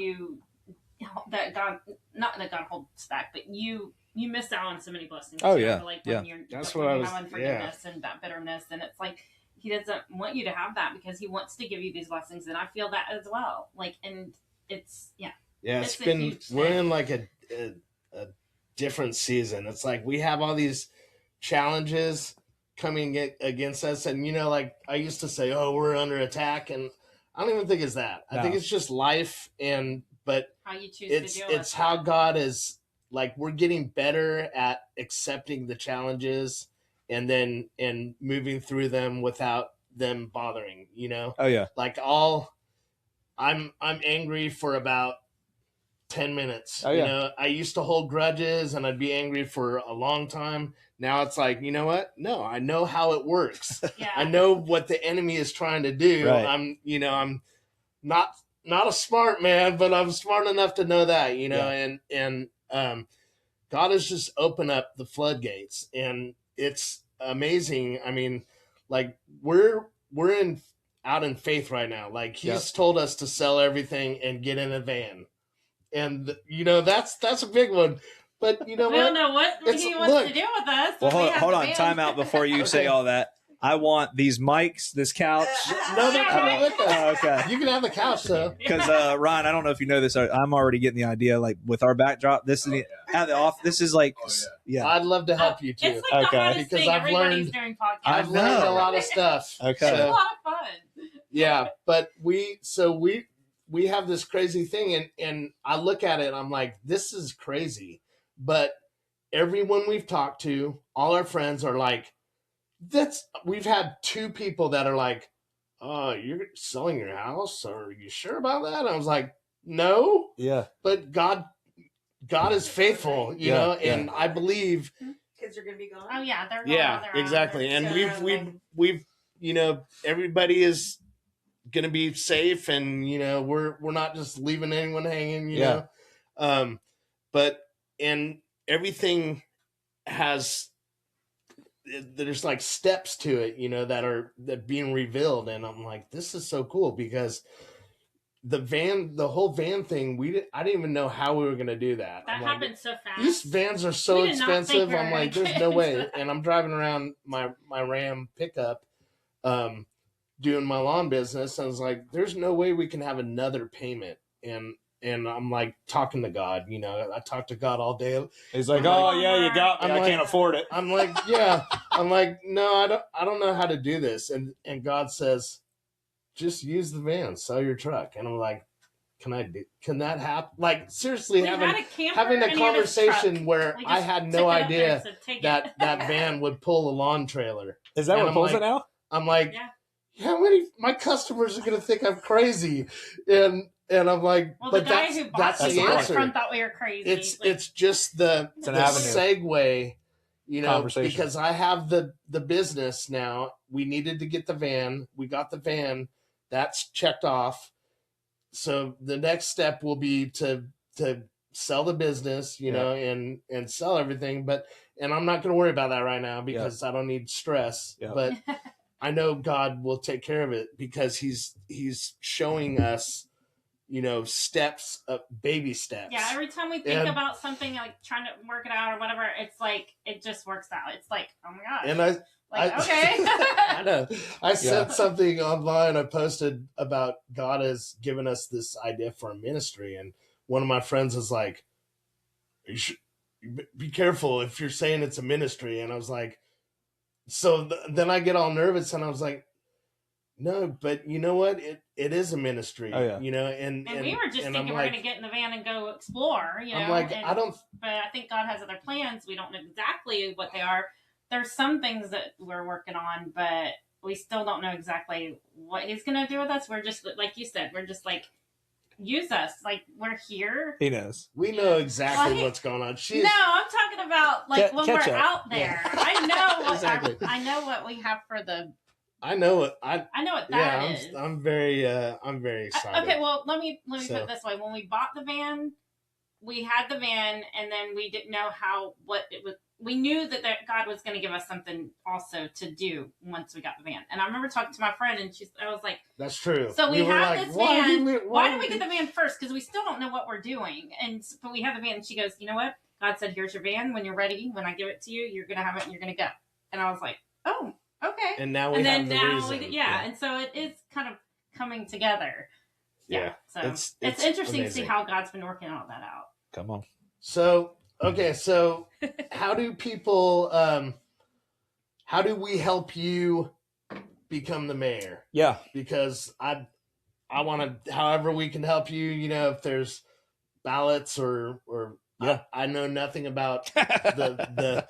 God, not that God holds back, but you miss out on so many blessings.
Oh yeah,
like
yeah.
When you're,
that's
when
what
you
I was.
have unforgiveness and that bitterness, and it's like he doesn't want you to have that because he wants to give you these blessings, and I feel that as well. Like, and it's
it's been we're in like a different season. It's like we have all these challenges coming against us, and like I used to say, oh, we're under attack, and I don't even think it's that. I think it's just life, but
how you choose to deal
it's how God is, like, we're getting better at accepting the challenges and moving through them without them bothering,
Oh yeah.
like I'm angry for about 10 minutes.
Oh, yeah.
I used to hold grudges and I'd be angry for a long time. Now it's like, you know what? No, I know how it works.
Yeah.
I know what the enemy is trying to do.
Right.
I'm not a smart man, but I'm smart enough to know that, and God has just opened up the floodgates, and it's amazing. I mean, like we're out in faith right now. Like he's told us to sell everything and get in a van. And that's a big one. But you know
we
what?
don't know what he wants to do with us.
Well, hold on, time out before you say all that. I want these mics, this couch.
No, they're coming with us.
Oh, okay.
You can have the couch though.
Because Ryan, I don't know if you know this. I'm already getting the idea. Like with our backdrop, this is at the off. This is like,
I'd love to help you too.
It's like the hottest
because
thing.
I've
Everybody's doing podcasts.
I've learned a lot of stuff.
Okay,
it's a lot of fun.
Yeah, but we have this crazy thing, and I look at it, and I'm like, this is crazy. But everyone we've talked to, all our friends are like, we've had 2 people that are like, oh, you're selling your house? Are you sure about that? And I was like, no.
Yeah.
But God is faithful, you know, and I believe
kids are going to be gone.
Oh yeah, they're gone.
Yeah, exactly. And we've everybody is going to be safe, and we're not just leaving anyone hanging, you know. But and everything there's like steps to it, that are being revealed, and I'm like, this is so cool because the whole van thing, I didn't even know how we were gonna do that.
That happened so fast.
These vans are so expensive. I'm like, there's no way. And I'm driving around my Ram pickup, doing my lawn business, and I was like, there's no way we can have another payment. And I'm like talking to God, I talk to God all day.
He's like, you got me. I can't afford it.
I'm like, yeah. I'm like, no, I don't know how to do this. And God says, just use the van, sell your truck. And I'm like, can that happen? Like seriously, having a conversation where I had no idea that van would pull a lawn trailer.
Is that what pulls it now?
I'm like, my customers are going to think I'm crazy. And I'm like,
well,
but
the guy
that's the answer.
Thought we were crazy.
It's just the segue, because I have the business now. We needed to get the van. We got the van. That's checked off. So the next step will be to sell the business, and sell everything. And I'm not going to worry about that right now because I don't need stress. Yeah. But I know God will take care of it because he's showing us, steps, baby steps.
Yeah, every time we think about something, like trying to work it out or whatever, it's like, it just works out. It's like, oh my gosh.
And
okay.
I know. I said something online. I posted about God has given us this idea for a ministry. And one of my friends was like, you should be careful if you're saying it's a ministry. And I was like, so then I get all nervous and I was like, no, but you know what? It is a ministry, and we
were just thinking we're going to get in the van and go explore,
I'm like,
but I think God has other plans. We don't know exactly what they are. There's some things that we're working on, but we still don't know exactly what he's going to do with us. We're just, like you said, we're just like, use us. Like, we're here.
He knows.
We know exactly what's going on.
No, I'm talking about like when we're
up.
out there. Yeah. I know what
Exactly.
I know what we have for the.
I know it.
I know what that is.
I'm very excited.
Okay, well, let me put it this way. When we bought the van, we had the van, and then we didn't know what it was. We knew that God was going to give us something also to do once we got the van. And I remember talking to my friend, and I was like,
"That's true."
So we have
like,
this van. Why did we get the van first? Because we still don't know what we're doing. But we have the van, and she goes, "You know what? God said, here's your van. When you're ready, when I give it to you, you're going to have it, and you're going to go." And I was like, "Oh, okay."
And now we have the reason.
Yeah, and so it is kind of coming together. Yeah. So it's interesting to see how God's been working all that out.
Come on.
So, okay, so how do people, how do we help you become the mayor?
Yeah.
Because I want to, however we can help you, if there's ballots or
yeah.
I know nothing about the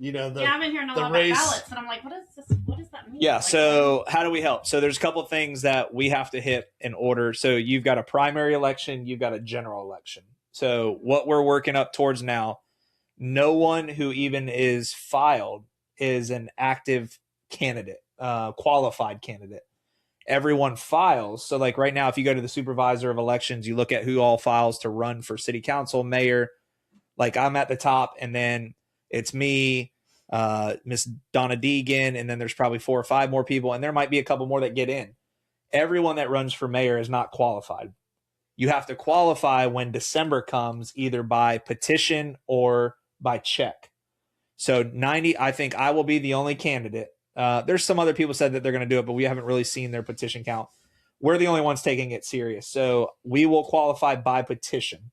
I've been hearing a lot
race.
About ballots, and I'm like, what does that mean?
Yeah,
like,
so how do we help? So there's a couple of things that we have to hit in order. So you've got a primary election, you've got a general election. So what we're working up towards now, no one who even is filed is an active candidate, qualified candidate. Everyone files. So like right now, if you go to the supervisor of elections, you look at who all files to run for city council, mayor. Like I'm at the top, and then it's me, Miss Donna Deegan, and then there's probably 4 or 5 more people, and there might be a couple more that get in. Everyone that runs for mayor is not qualified. You have to qualify when December comes, either by petition or by check. So 90, I think I will be the only candidate. There's some other people said that they're going to do it, but we haven't really seen their petition count. We're the only ones taking it serious. So we will qualify by petition.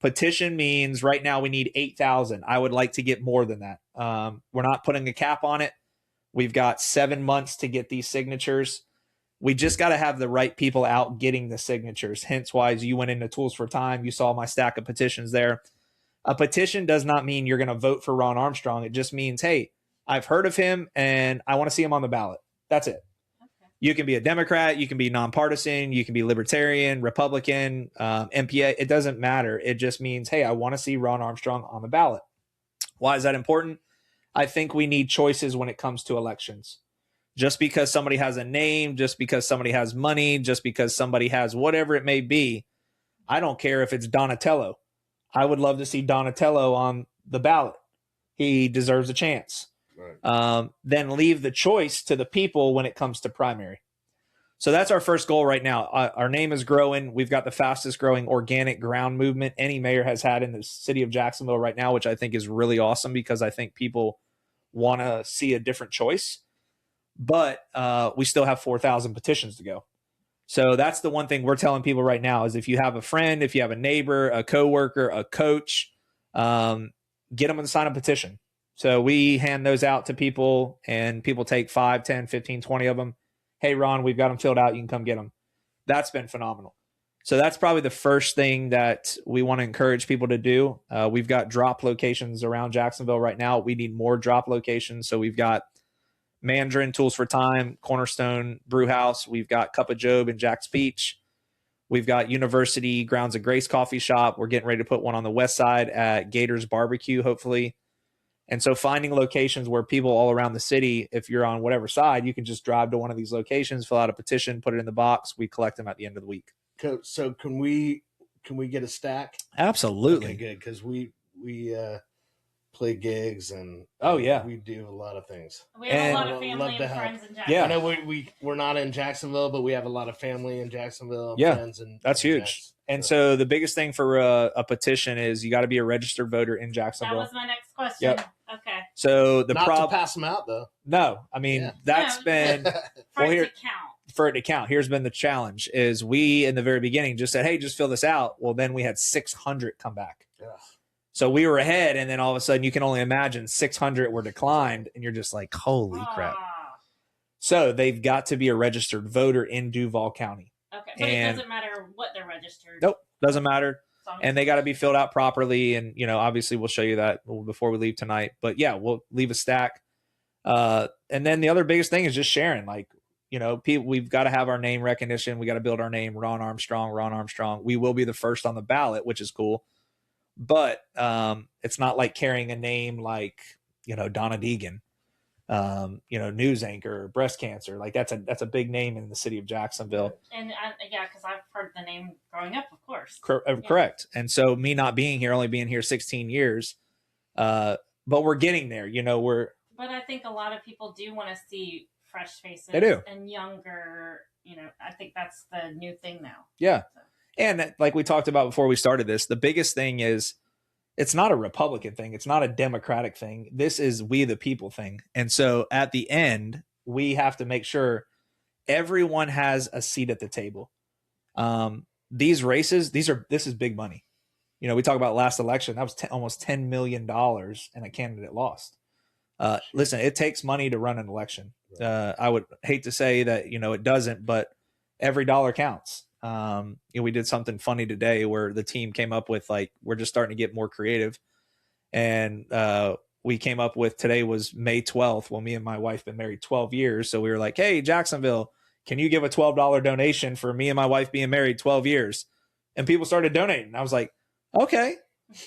Petition means right now we need 8,000. I would like to get more than that. We're not putting a cap on it. We've got 7 months to get these signatures. We just got to have the right people out getting the signatures. Hence why you went into Tools for Time. You saw my stack of petitions there. A petition does not mean you're going to vote for Ron Armstrong. It just means, hey, I've heard of him and I want to see him on the ballot. That's it. Okay. You can be a Democrat. You can be nonpartisan. You can be Libertarian, Republican, MPA. It doesn't matter. It just means, hey, I want to see Ron Armstrong on the ballot. Why is that important? I think we need choices when it comes to elections. Just because somebody has a name, just because somebody has money, just because somebody has whatever it may be, I don't care if it's Donatello. I would love to see Donatello on the ballot. He deserves a chance. Right. Then leave the choice to the people when it comes to primary. So that's our first goal right now. Our name is growing. We've got the fastest growing organic ground movement any mayor has had in the city of Jacksonville right now, which I think is really awesome because I think people want to see a different choice. But we still have 4,000 petitions to go. So that's the one thing we're telling people right now is if you have a friend, if you have a neighbor, a coworker, a coach, get them to sign a petition. So we hand those out to people and people take 5, 10, 15, 20 of them. Hey, Ron, we've got them filled out. You can come get them. That's been phenomenal. So that's probably the first thing that we want to encourage people to do. We've got drop locations around Jacksonville right now. We need more drop locations. So we've got Mandarin, Tools for Time, Cornerstone Brew House. We've got Cup of Job in Jack's Beach. We've got University Grounds of Grace Coffee Shop. We're getting ready to put one on the west side at Gators Barbecue, hopefully. And so finding locations where people all around the city, if you're on whatever side, you can just drive to one of these locations, fill out a petition, put it in the box. We collect them at the end of the week.
So can we get a stack?
Absolutely.
Okay, good, because we play gigs and we do a lot of things.
We have a lot of family and friends in Jacksonville.
Yeah,
I know we're not in Jacksonville, but we have a lot of family in Jacksonville.
Yeah,
friends and
that's huge. And so the biggest thing for a petition is you got to be a registered voter in Jacksonville.
That was my next question.
Yep.
Okay.
So the
not to pass them out though.
No, I mean that's been
for it to count.
For it to count, here's been the challenge: is we in the very beginning just said, "Hey, just fill this out." Well, then we had 600 come back. Yeah. So we were ahead, and then all of a sudden, you can only imagine 600 were declined, and you're just like, "Holy crap!" So they've got to be a registered voter in Duval County.
Okay, but it doesn't matter what they're registered.
Nope, doesn't matter. And they got to be filled out properly. And, obviously we'll show you that before we leave tonight. But yeah, we'll leave a stack. And then the other biggest thing is just sharing. Like, people, we've got to have our name recognition. We got to build our name. Ron Armstrong. We will be the first on the ballot, which is cool. But it's not like carrying a name like, Donna Deegan, news anchor, breast cancer. Like that's a big name in the city of Jacksonville.
And because I've heard the name growing up, of course.
Correct. And so me not being here, only being here 16 years, but we're getting there.
But I think a lot of people do want to see fresh faces.
They do.
And younger. I think that's the new thing now.
Yeah.
So.
And like we talked about before we started this, the biggest thing is it's not a Republican thing. It's not a Democratic thing. This is we the people thing. And so at the end, we have to make sure everyone has a seat at the table. These races, this is big money. We talk about last election. That was almost $10 million and a candidate lost. Listen, it takes money to run an election. I would hate to say that, it doesn't, but every dollar counts. We did something funny today where the team came up with we're just starting to get more creative. And we came up with today was May 12th. Well, me and my wife been married 12 years. So we were like, hey, Jacksonville, can you give a $12 donation for me and my wife being married 12 years? And people started donating. I was like, okay.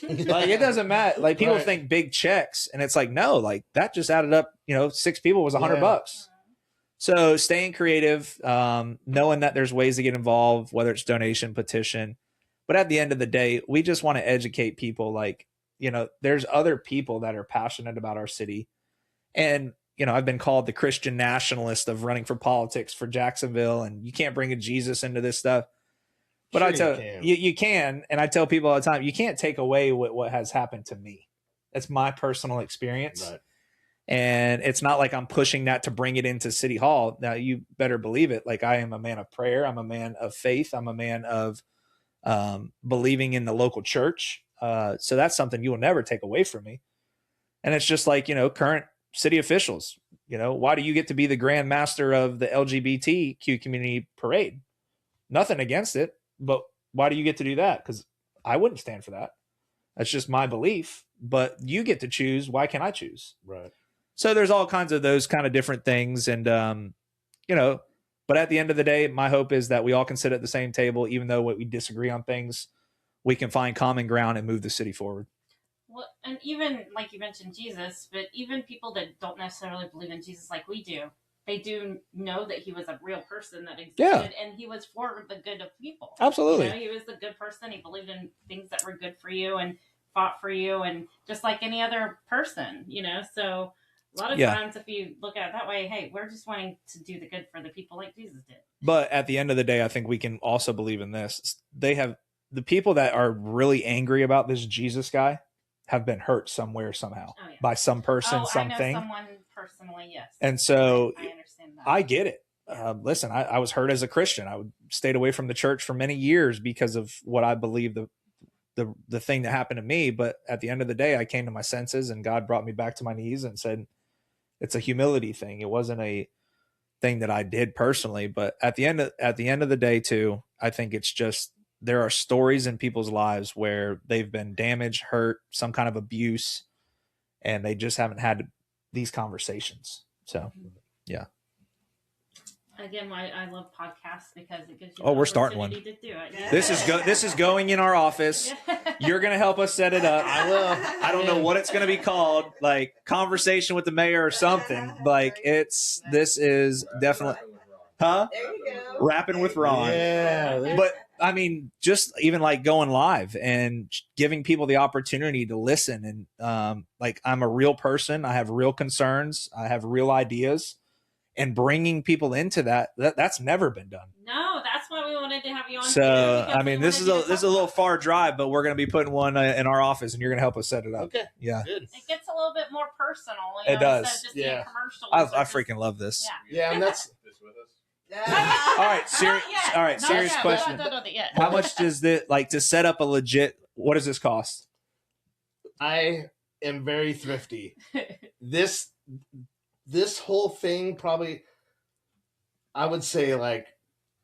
It doesn't matter. People think big checks, and it's no, that just added up, 6 people was $100. So staying creative, knowing that there's ways to get involved, whether it's donation, petition. But at the end of the day, we just want to educate people. There's other people that are passionate about our city. And, I've been called the Christian nationalist of running for politics for Jacksonville, and you can't bring a Jesus into this stuff. But sure, I tell you can. And I tell people all the time, you can't take away what has happened to me. That's my personal experience. Right. And it's not like I'm pushing that to bring it into City Hall. Now, you better believe it. I am a man of prayer. I'm a man of faith. I'm a man of believing in the local church. So that's something you will never take away from me. And it's just current city officials. Why do you get to be the grand master of the LGBTQ community parade? Nothing against it, but why do you get to do that? Because I wouldn't stand for that. That's just my belief. But you get to choose. Why can't I choose?
Right.
So there's all kinds of those kind of different things. And, but at the end of the day, my hope is that we all can sit at the same table, even though we disagree on things, we can find common ground and move the city forward.
Well, and even like you mentioned Jesus, but even people that don't necessarily believe in Jesus like we do, they do know that he was a real person that existed, and he was for the good of people.
Absolutely.
He was the good person. He believed in things that were good for you and fought for you, and just like any other person, so... A lot of times, if you look at it that way, hey, we're just wanting to do the good for the people like Jesus did.
But at the end of the day, I think we can also believe in this. The people that are really angry about this Jesus guy have been hurt somewhere, somehow, by some person, something.
I know someone personally, yes.
And so
I understand that.
I get it. Listen, I was hurt as a Christian. I stayed away from the church for many years because of what I believe the thing that happened to me. But at the end of the day, I came to my senses, and God brought me back to my knees and said, it's a humility thing. It wasn't a thing that I did personally, but at the end of the day too, I think it's just, there are stories in people's lives where they've been damaged, hurt, some kind of abuse, and they just haven't had these conversations. So, yeah.
Again, I love podcasts because it gives you
we're starting one.
To do it. Yeah.
This is going in our office. You're going to help us set it up.
I will.
I don't know what it's going to be called, like conversation with the mayor or something. This is definitely, huh?
There you go.
Rapping with Ron.
Yeah.
But I mean, just even going live and giving people the opportunity to listen. And I'm a real person. I have real concerns. I have real ideas. And bringing people into that's never been done.
No, that's why we wanted to have you on.
So, I mean, this is a little far drive, but we're going to be putting one in our office, and you're going to help us set it up.
Okay.
Yeah.
Good. It gets a little bit more personal.
It does.
Instead of just being commercial.
I freaking love this.
Yeah, and that's...
All right, serious question. How much does this, to set up a legit, what does this cost?
I am very thrifty. This whole thing probably, I would say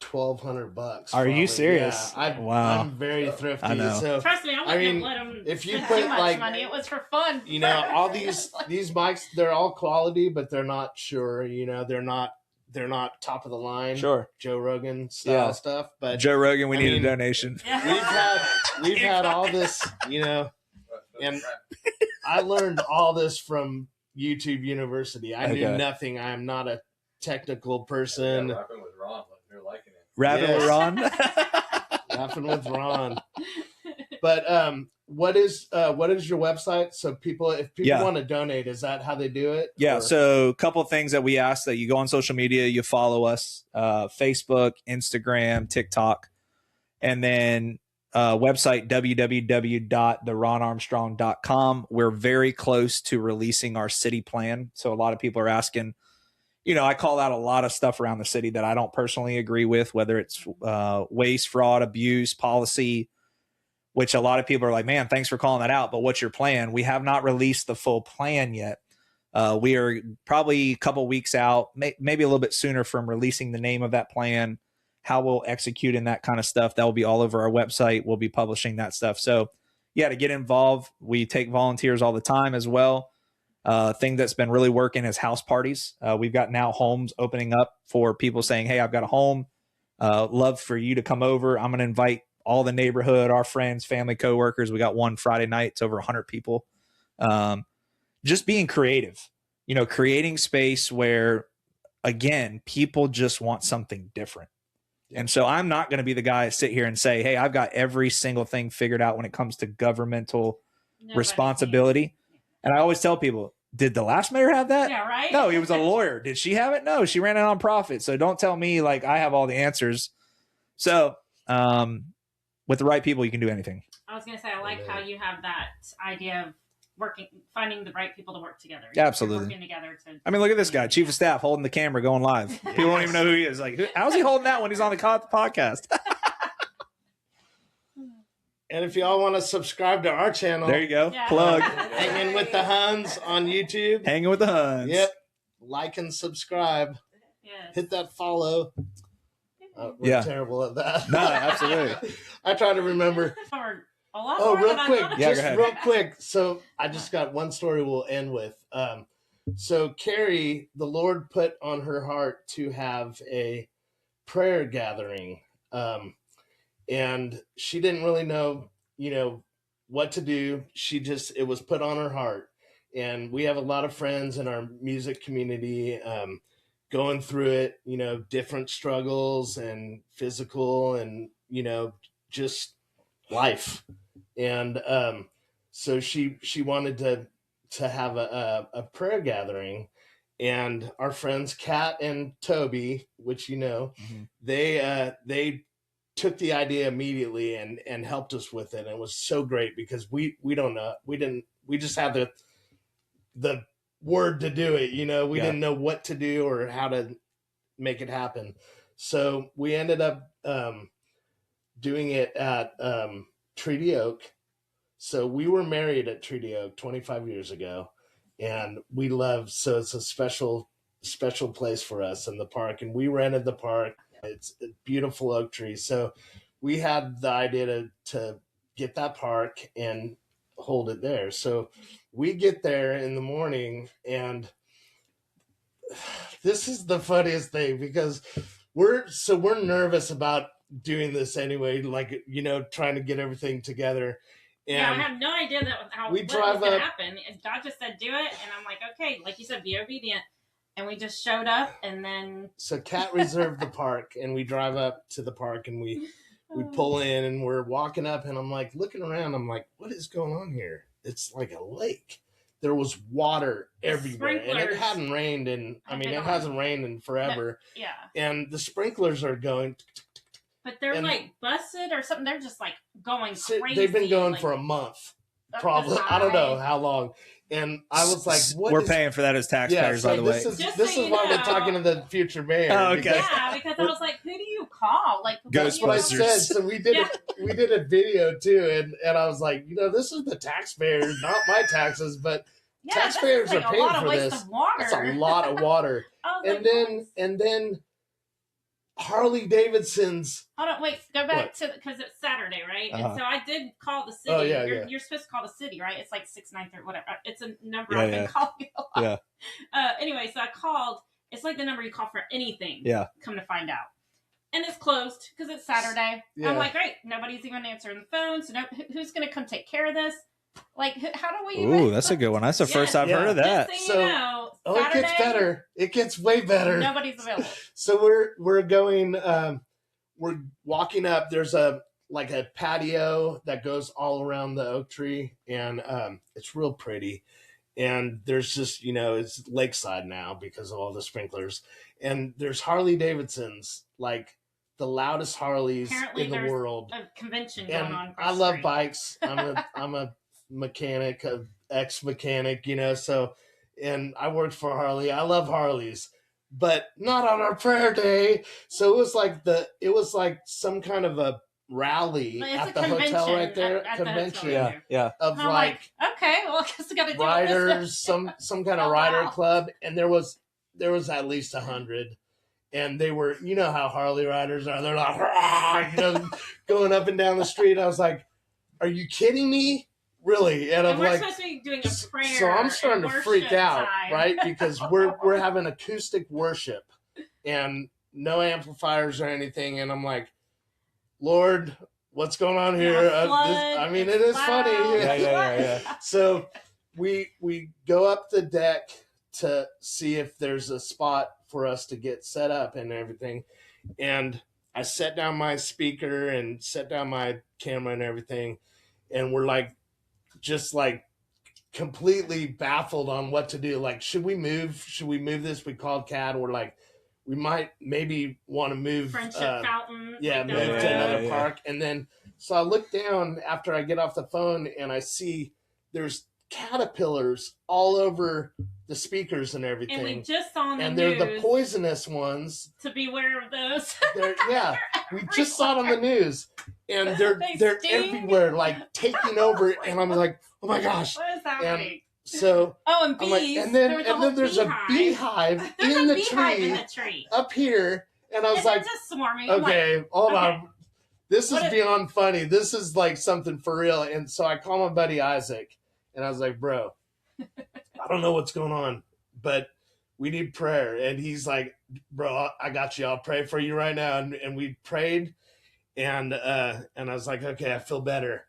$1,200.
Are you serious?
Yeah,
Wow.
I'm very thrifty.
I know.
So
Trust me, I
I
wouldn't
mean,
let them
if you
spend
put,
too much
like,
money. It was for fun.
you know, all these mics, they're all quality, but they're not sure. You know, they're not top of the line.
Sure.
Joe Rogan style stuff. But
Joe Rogan, we need
mean,
a donation.
Yeah.
we've had all this, you know, and I learned all this from YouTube University. I knew nothing. I am not a technical person.
Yeah, rapping with Ron, you're liking it.
Rapping with Ron.
Rapping with Ron. But what is your website? So if people want to donate, is that how they do it?
Yeah.
Or?
So a couple of things that we ask that you go on social media, you follow us, Facebook, Instagram, TikTok, and then website www.theronarmstrong.com. We're very close to releasing our city plan. So a lot of people are asking, you know, I call out a lot of stuff around the city that I don't personally agree with, whether it's waste, fraud, abuse, policy, which a lot of people are like, man, thanks for calling that out. But what's your plan? We have not released the full plan yet. We are probably a couple weeks out, maybe a little bit sooner from releasing the name of that plan, how we'll execute and that kind of stuff. That will be all over our website. We'll be publishing that stuff. So yeah, to get involved, we take volunteers all the time as well. Thing that's been really working is house parties. We've got now homes opening up for people saying, hey, I've got a home. Love for you to come over. I'm going to invite all the neighborhood, our friends, family, coworkers. We got one Friday night. It's over 100 people. Just being creative, you know, creating space where, again, people just want something different. And so I'm not going to be the guy to sit here and say, hey, I've got every single thing figured out when it comes to governmental responsibility. And I always tell people, did the last mayor have that?
Yeah, right?
No, he was a lawyer. Did she have it? No, she ran a nonprofit. So don't tell me like I have all the answers. So with the right people, you can do anything.
I was going to say, I like how you have that idea of finding the right people to work together.
Absolutely.
Working together
I mean, look at this guy, chief of staff, holding the camera, going live. People don't even know who he is. Like, how's he holding that when he's on the podcast?
And if y'all want to subscribe to our channel,
there you go.
Yeah.
Plug.
Hanging with the Hunns on YouTube.
Hanging with the Hunns.
Yep. Like and subscribe.
Yes.
Hit that follow. We're terrible at that.
No, absolutely.
I try to remember.
Real
quick.
Yeah,
Just real quick. So I just got one story we'll end with. So Carrie, the Lord put on her heart to have a prayer gathering. And she didn't really know, you know, what to do. It was put on her heart. And we have a lot of friends in our music community going through it, you know, different struggles and physical and, you know, just life. And so she wanted to have a prayer gathering. And our friends Kat and Toby, which you know, they took the idea immediately and helped us with it. And it was so great because we don't know, we just had the word to do it, you know. We didn't know what to do or how to make it happen. So we ended up doing it at Treaty Oak. So we were married at Treaty Oak 25 years ago, and so it's a special place for us in the park. And we rented the park. It's a beautiful oak tree. So we had the idea to get that park and hold it there. So we get there in the morning, and this is the funniest thing because we're nervous about doing this anyway, like, you know, trying to get everything together. And
I had no idea what was going to happen. And God just said, do it. And I'm like, okay, like you said, be obedient. And we just showed up, and then... So
Kat reserved the park, and we drive up to the park, and we pull in, and we're walking up, and I'm like, looking around, I'm like, what is going on here? It's like a lake. There was water everywhere, and it hadn't rained it hasn't rained in forever.
Yeah.
And the sprinklers are going...
But they're like busted or something. They're just like going crazy.
They've been going for a month, probably. I don't know how long. And I was like,
we're paying for that as taxpayers, by the way.
This is why we're talking to the future mayor.
Oh, okay.
Because I was like, who do you call? Like,
that's what I said. So we did a video too, and I was like, you know, this is the taxpayers, not my taxes, but taxpayers are paying for this.
That's a lot of
water. And then Harley Davidsons.
Hold on, wait, go back to because it's Saturday, right? And so I did call the city.
Oh, yeah,
you're supposed to call the city, right? It's like 693, whatever. It's a number
Yeah,
I've been calling a lot.
Yeah.
Anyway, so I called. It's like the number you call for anything.
Yeah.
Come to find out. And it's closed because it's Saturday.
Yeah.
I'm like, great, nobody's even answering the phone. So who's going to come take care of this? Like, how do we?
Ooh, that's a good one. That's the first I've heard of that.
Just
So-
you know,
Oh, it gets better. It gets way better.
Nobody's available.
So we're going. We're walking up. There's a patio that goes all around the oak tree, and it's real pretty. And there's just it's lakeside now because of all the sprinklers. And there's Harley Davidsons, like the loudest Harleys
Apparently
in the
there's
world.
A convention going
And
on. across
I
the
love
street.
bikes. I'm a mechanic, ex-mechanic, so, and I worked for Harley. I love Harleys, but not on our prayer day. So it was like some kind of a rally
It's
at
a
the hotel right there.
at the
Convention
hotel.
Yeah.
of
And I'm like, okay, well, I guess I got to do
riders,
this.
some kind of
Oh,
rider
wow.
club, and there was at least 100. And they were, how Harley riders are. They're like, "Rah," going up and down the street. I was like, are you kidding me? Really? And I'm
And we're
like,
supposed to be doing a prayer.
so I'm starting to
and
freak
worship
out,
time.
right? Because we're having acoustic worship and no amplifiers or anything. And I'm like, Lord, what's going on here? It is funny.
Yeah.
So we go up the deck to see if there's a spot for us to get set up and everything. And I set down my speaker and set down my camera and everything. And we're just completely baffled on what to do. Like, should we move? Should we move this? We called CAD. We're like, we might maybe want to move.
Friendship Fountain.
Yeah, move to another park. And then, so I look down after I get off the phone and I see there's caterpillars all over the speakers and everything.
And we just saw on the
and
news
they're the poisonous ones.
to beware of those.
We just saw it on the news, and they're
sting.
everywhere, like taking over. And I'm like, oh my gosh!
What is happening?
So
and
I'm like,
bees.
and then there's a beehive
There's
in
a
the
beehive
tree
in the tree.
up here, and I was
And
like,
they're just swarming. I'm
okay, hold
okay.
on. This is
What
beyond funny. This is like something for real. And so I call my buddy Isaac, and I was like, bro, I don't know what's going on, but we need prayer. And he's like, bro, I got you. I'll pray for you right now. And we prayed, and I was like, okay, I feel better.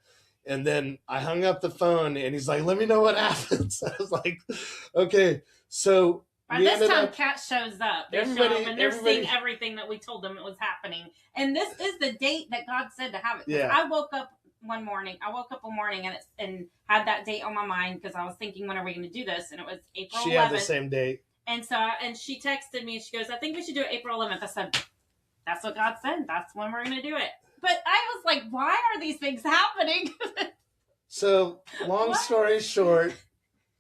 And then I hung up the phone, and he's like, let me know what happens. I was like, okay. So
By
we
this
ended
time,
up,
Kat shows up. They show
Everybody-
up and they're
everybody-
seeing everything that we told them it was happening. And this is the date that God said to have it. 'Cause
Yeah.
I woke up one morning and had that date on my mind because I was thinking, when are we going to do this? And it was April
she
11th.
had the same date.
And so, and she texted me and she goes, I think we should do it April 11th. I said, that's what God said. That's when we're going to do it. But I was like, why are these things happening?
So, long
What?
story short,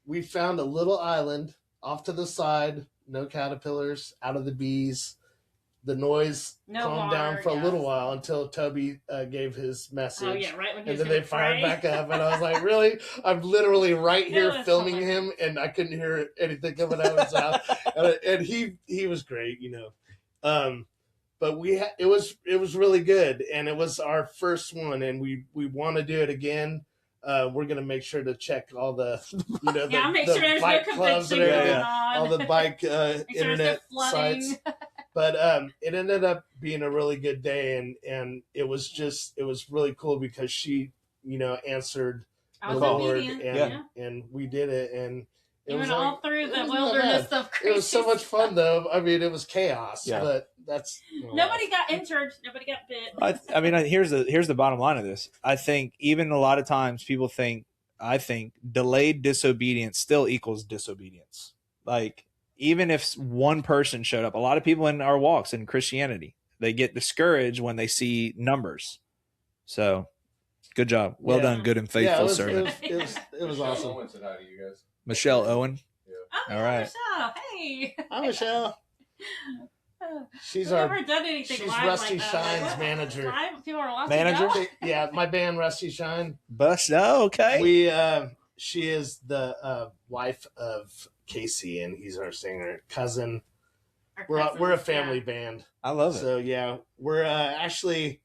we found a little island off to the side, no caterpillars, out of the bees. The noise
No
calmed
water,
down for a
yes.
little while until Toby gave his message.
Oh, yeah, right when he
And
was
then they
gonna
fired
pray.
back up, and I was like, really? I'm literally right
It
here
was
filming
hilarious.
him, and I couldn't hear anything coming out of his mouth. And he was great, But it was really good, and it was our first one, and we want to do it again. We're gonna make sure to check all the
Yeah, I'll make
the
sure there's no
bike clubs
convention
and
going
everything,
on.
all the bike
Make sure
internet
there's no flooding.
sites. But it ended up being a really good day, and it was really cool because she answered
I
the
was
Lord,
obedient.
and we did it, and it
You
was
went all
like,
through
it
the
was not
wilderness
bad.
of crazy
It was so much fun,
stuff.
though. I mean, it was chaos,
Yeah.
but that's
Nobody got injured. Nobody got bit.
I mean, here's the bottom line of this. I think even a lot of times people think, I think delayed disobedience still equals disobedience. Like, even if one person showed up, a lot of people in our walks in Christianity, they get discouraged when they see numbers. So good job. Well
Yeah.
done, good and faithful
it was,
servant.
It was awesome.
Owen said hi to you guys.
Michelle Owen.
Oh,
All right.
Michelle. Hey.
Hi, Michelle. She's
We've
our
never done anything
she's
live
Rusty
like that.
Shine's
What?
manager.
Live? People are watching.
Manager?
that?
yeah, my band Rusty Shine.
Bust. Oh, okay.
We she is the wife of Casey, and he's our singer cousin. we're a family band.
I love it.
So yeah, we're actually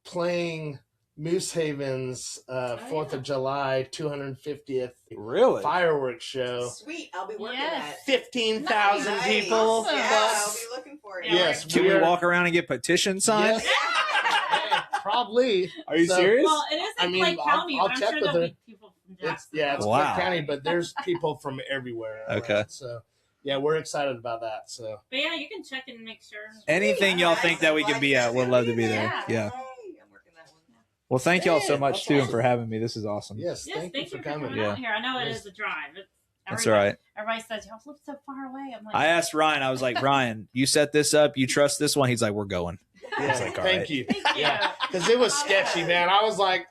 playing Moose Haven's 4th of July 250th
Really?
fireworks show.
Sweet, I'll be working
Yes.
at
15,000
Nice.
people.
Awesome.
Yeah, I'll
plus.
be looking for it.
Yeah,
Yes,
Can we walk around and get petitions signed?
Yes. Probably.
Are you
So-
serious?
Well, it is
I
in
mean,
Clay
I'll-
County,
I'll
but I'm
check
sure
with
there'll
her.
be people from
It's
Jacksonville.
Wow.
Clay County, but there's people from everywhere.
Okay.
around, so yeah, we're excited about that. So
But yeah, you can check and make sure.
Anything y'all think that we could be at, we'd love to be there.
Yeah.
Yeah.
Hey, I'm working that one.
Well, thank y'all so
Yeah,
much
that's
too, and
awesome.
for having me. This is awesome.
yes,
Yes,
thank you for coming.
Yeah.
out here. I know it
Yes.
is a drive.
That's all right.
Everybody says y'all live so far away. I'm like,
I asked Ryan. I was like, Ryan, you set this up. You trust this one? He's like, we're going.
Yeah,
It's like, all
thank
right.
you.
Thank you.
Yeah, because it was sketchy, man. I was like,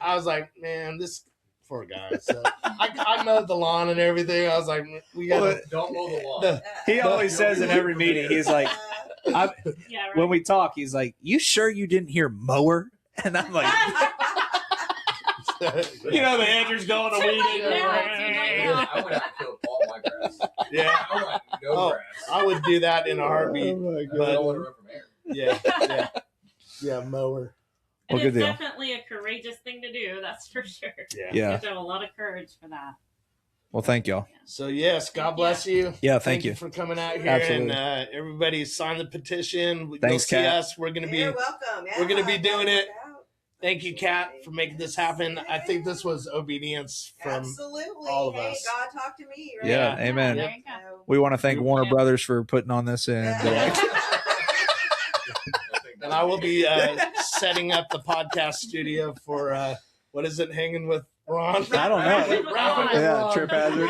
man, this poor guy. So I mowed the lawn and everything. I was like, we got
Well,
to.
Don't mow the lawn.
The-
He always says in every meeting, he's like,
Yeah, right.
when we talk, he's like, you sure you didn't hear mower? And I'm like, you know, the Andrews going to
Too
weed.
late now. Too late now.
I went out and killed all my grass.
Yeah,
I want no
Oh,
grass.
I would do that in a heartbeat.
my
I don't want to run from air.
Yeah, mower.
And
Well, good
it's
deal.
definitely a courageous thing to do. That's for sure.
Yeah.
You
Yeah.
have to have a lot of courage for that.
Well, thank y'all.
So yes, God bless you.
Yeah, thank you.
for coming out here.
Absolutely.
And everybody sign the petition. You'll
Thanks,
see
Kat.
us. We're gonna be.
You're welcome.
we're gonna be
Yeah,
doing it.
work out.
Thank you, Kat, for making this happen. I think this was obedience from.
Absolutely.
all of
hey,
us.
God, talk to me. Right?
Yeah, amen.
There you go.
So-
We want to thank Warner Brothers for putting on this. And
And I will be setting up the podcast studio for what is it? Hanging with Ron.
I don't know.
Rapping with
Yeah,
Ron.
Trip Hazard.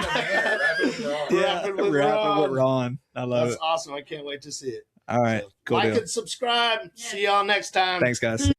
Yeah,
Rapping
with
with Ron. I love
That's
it.
awesome. I can't wait to see it.
All right.
So,
Cool
like
deal.
and subscribe.
Yeah.
See y'all next time.
Thanks, guys.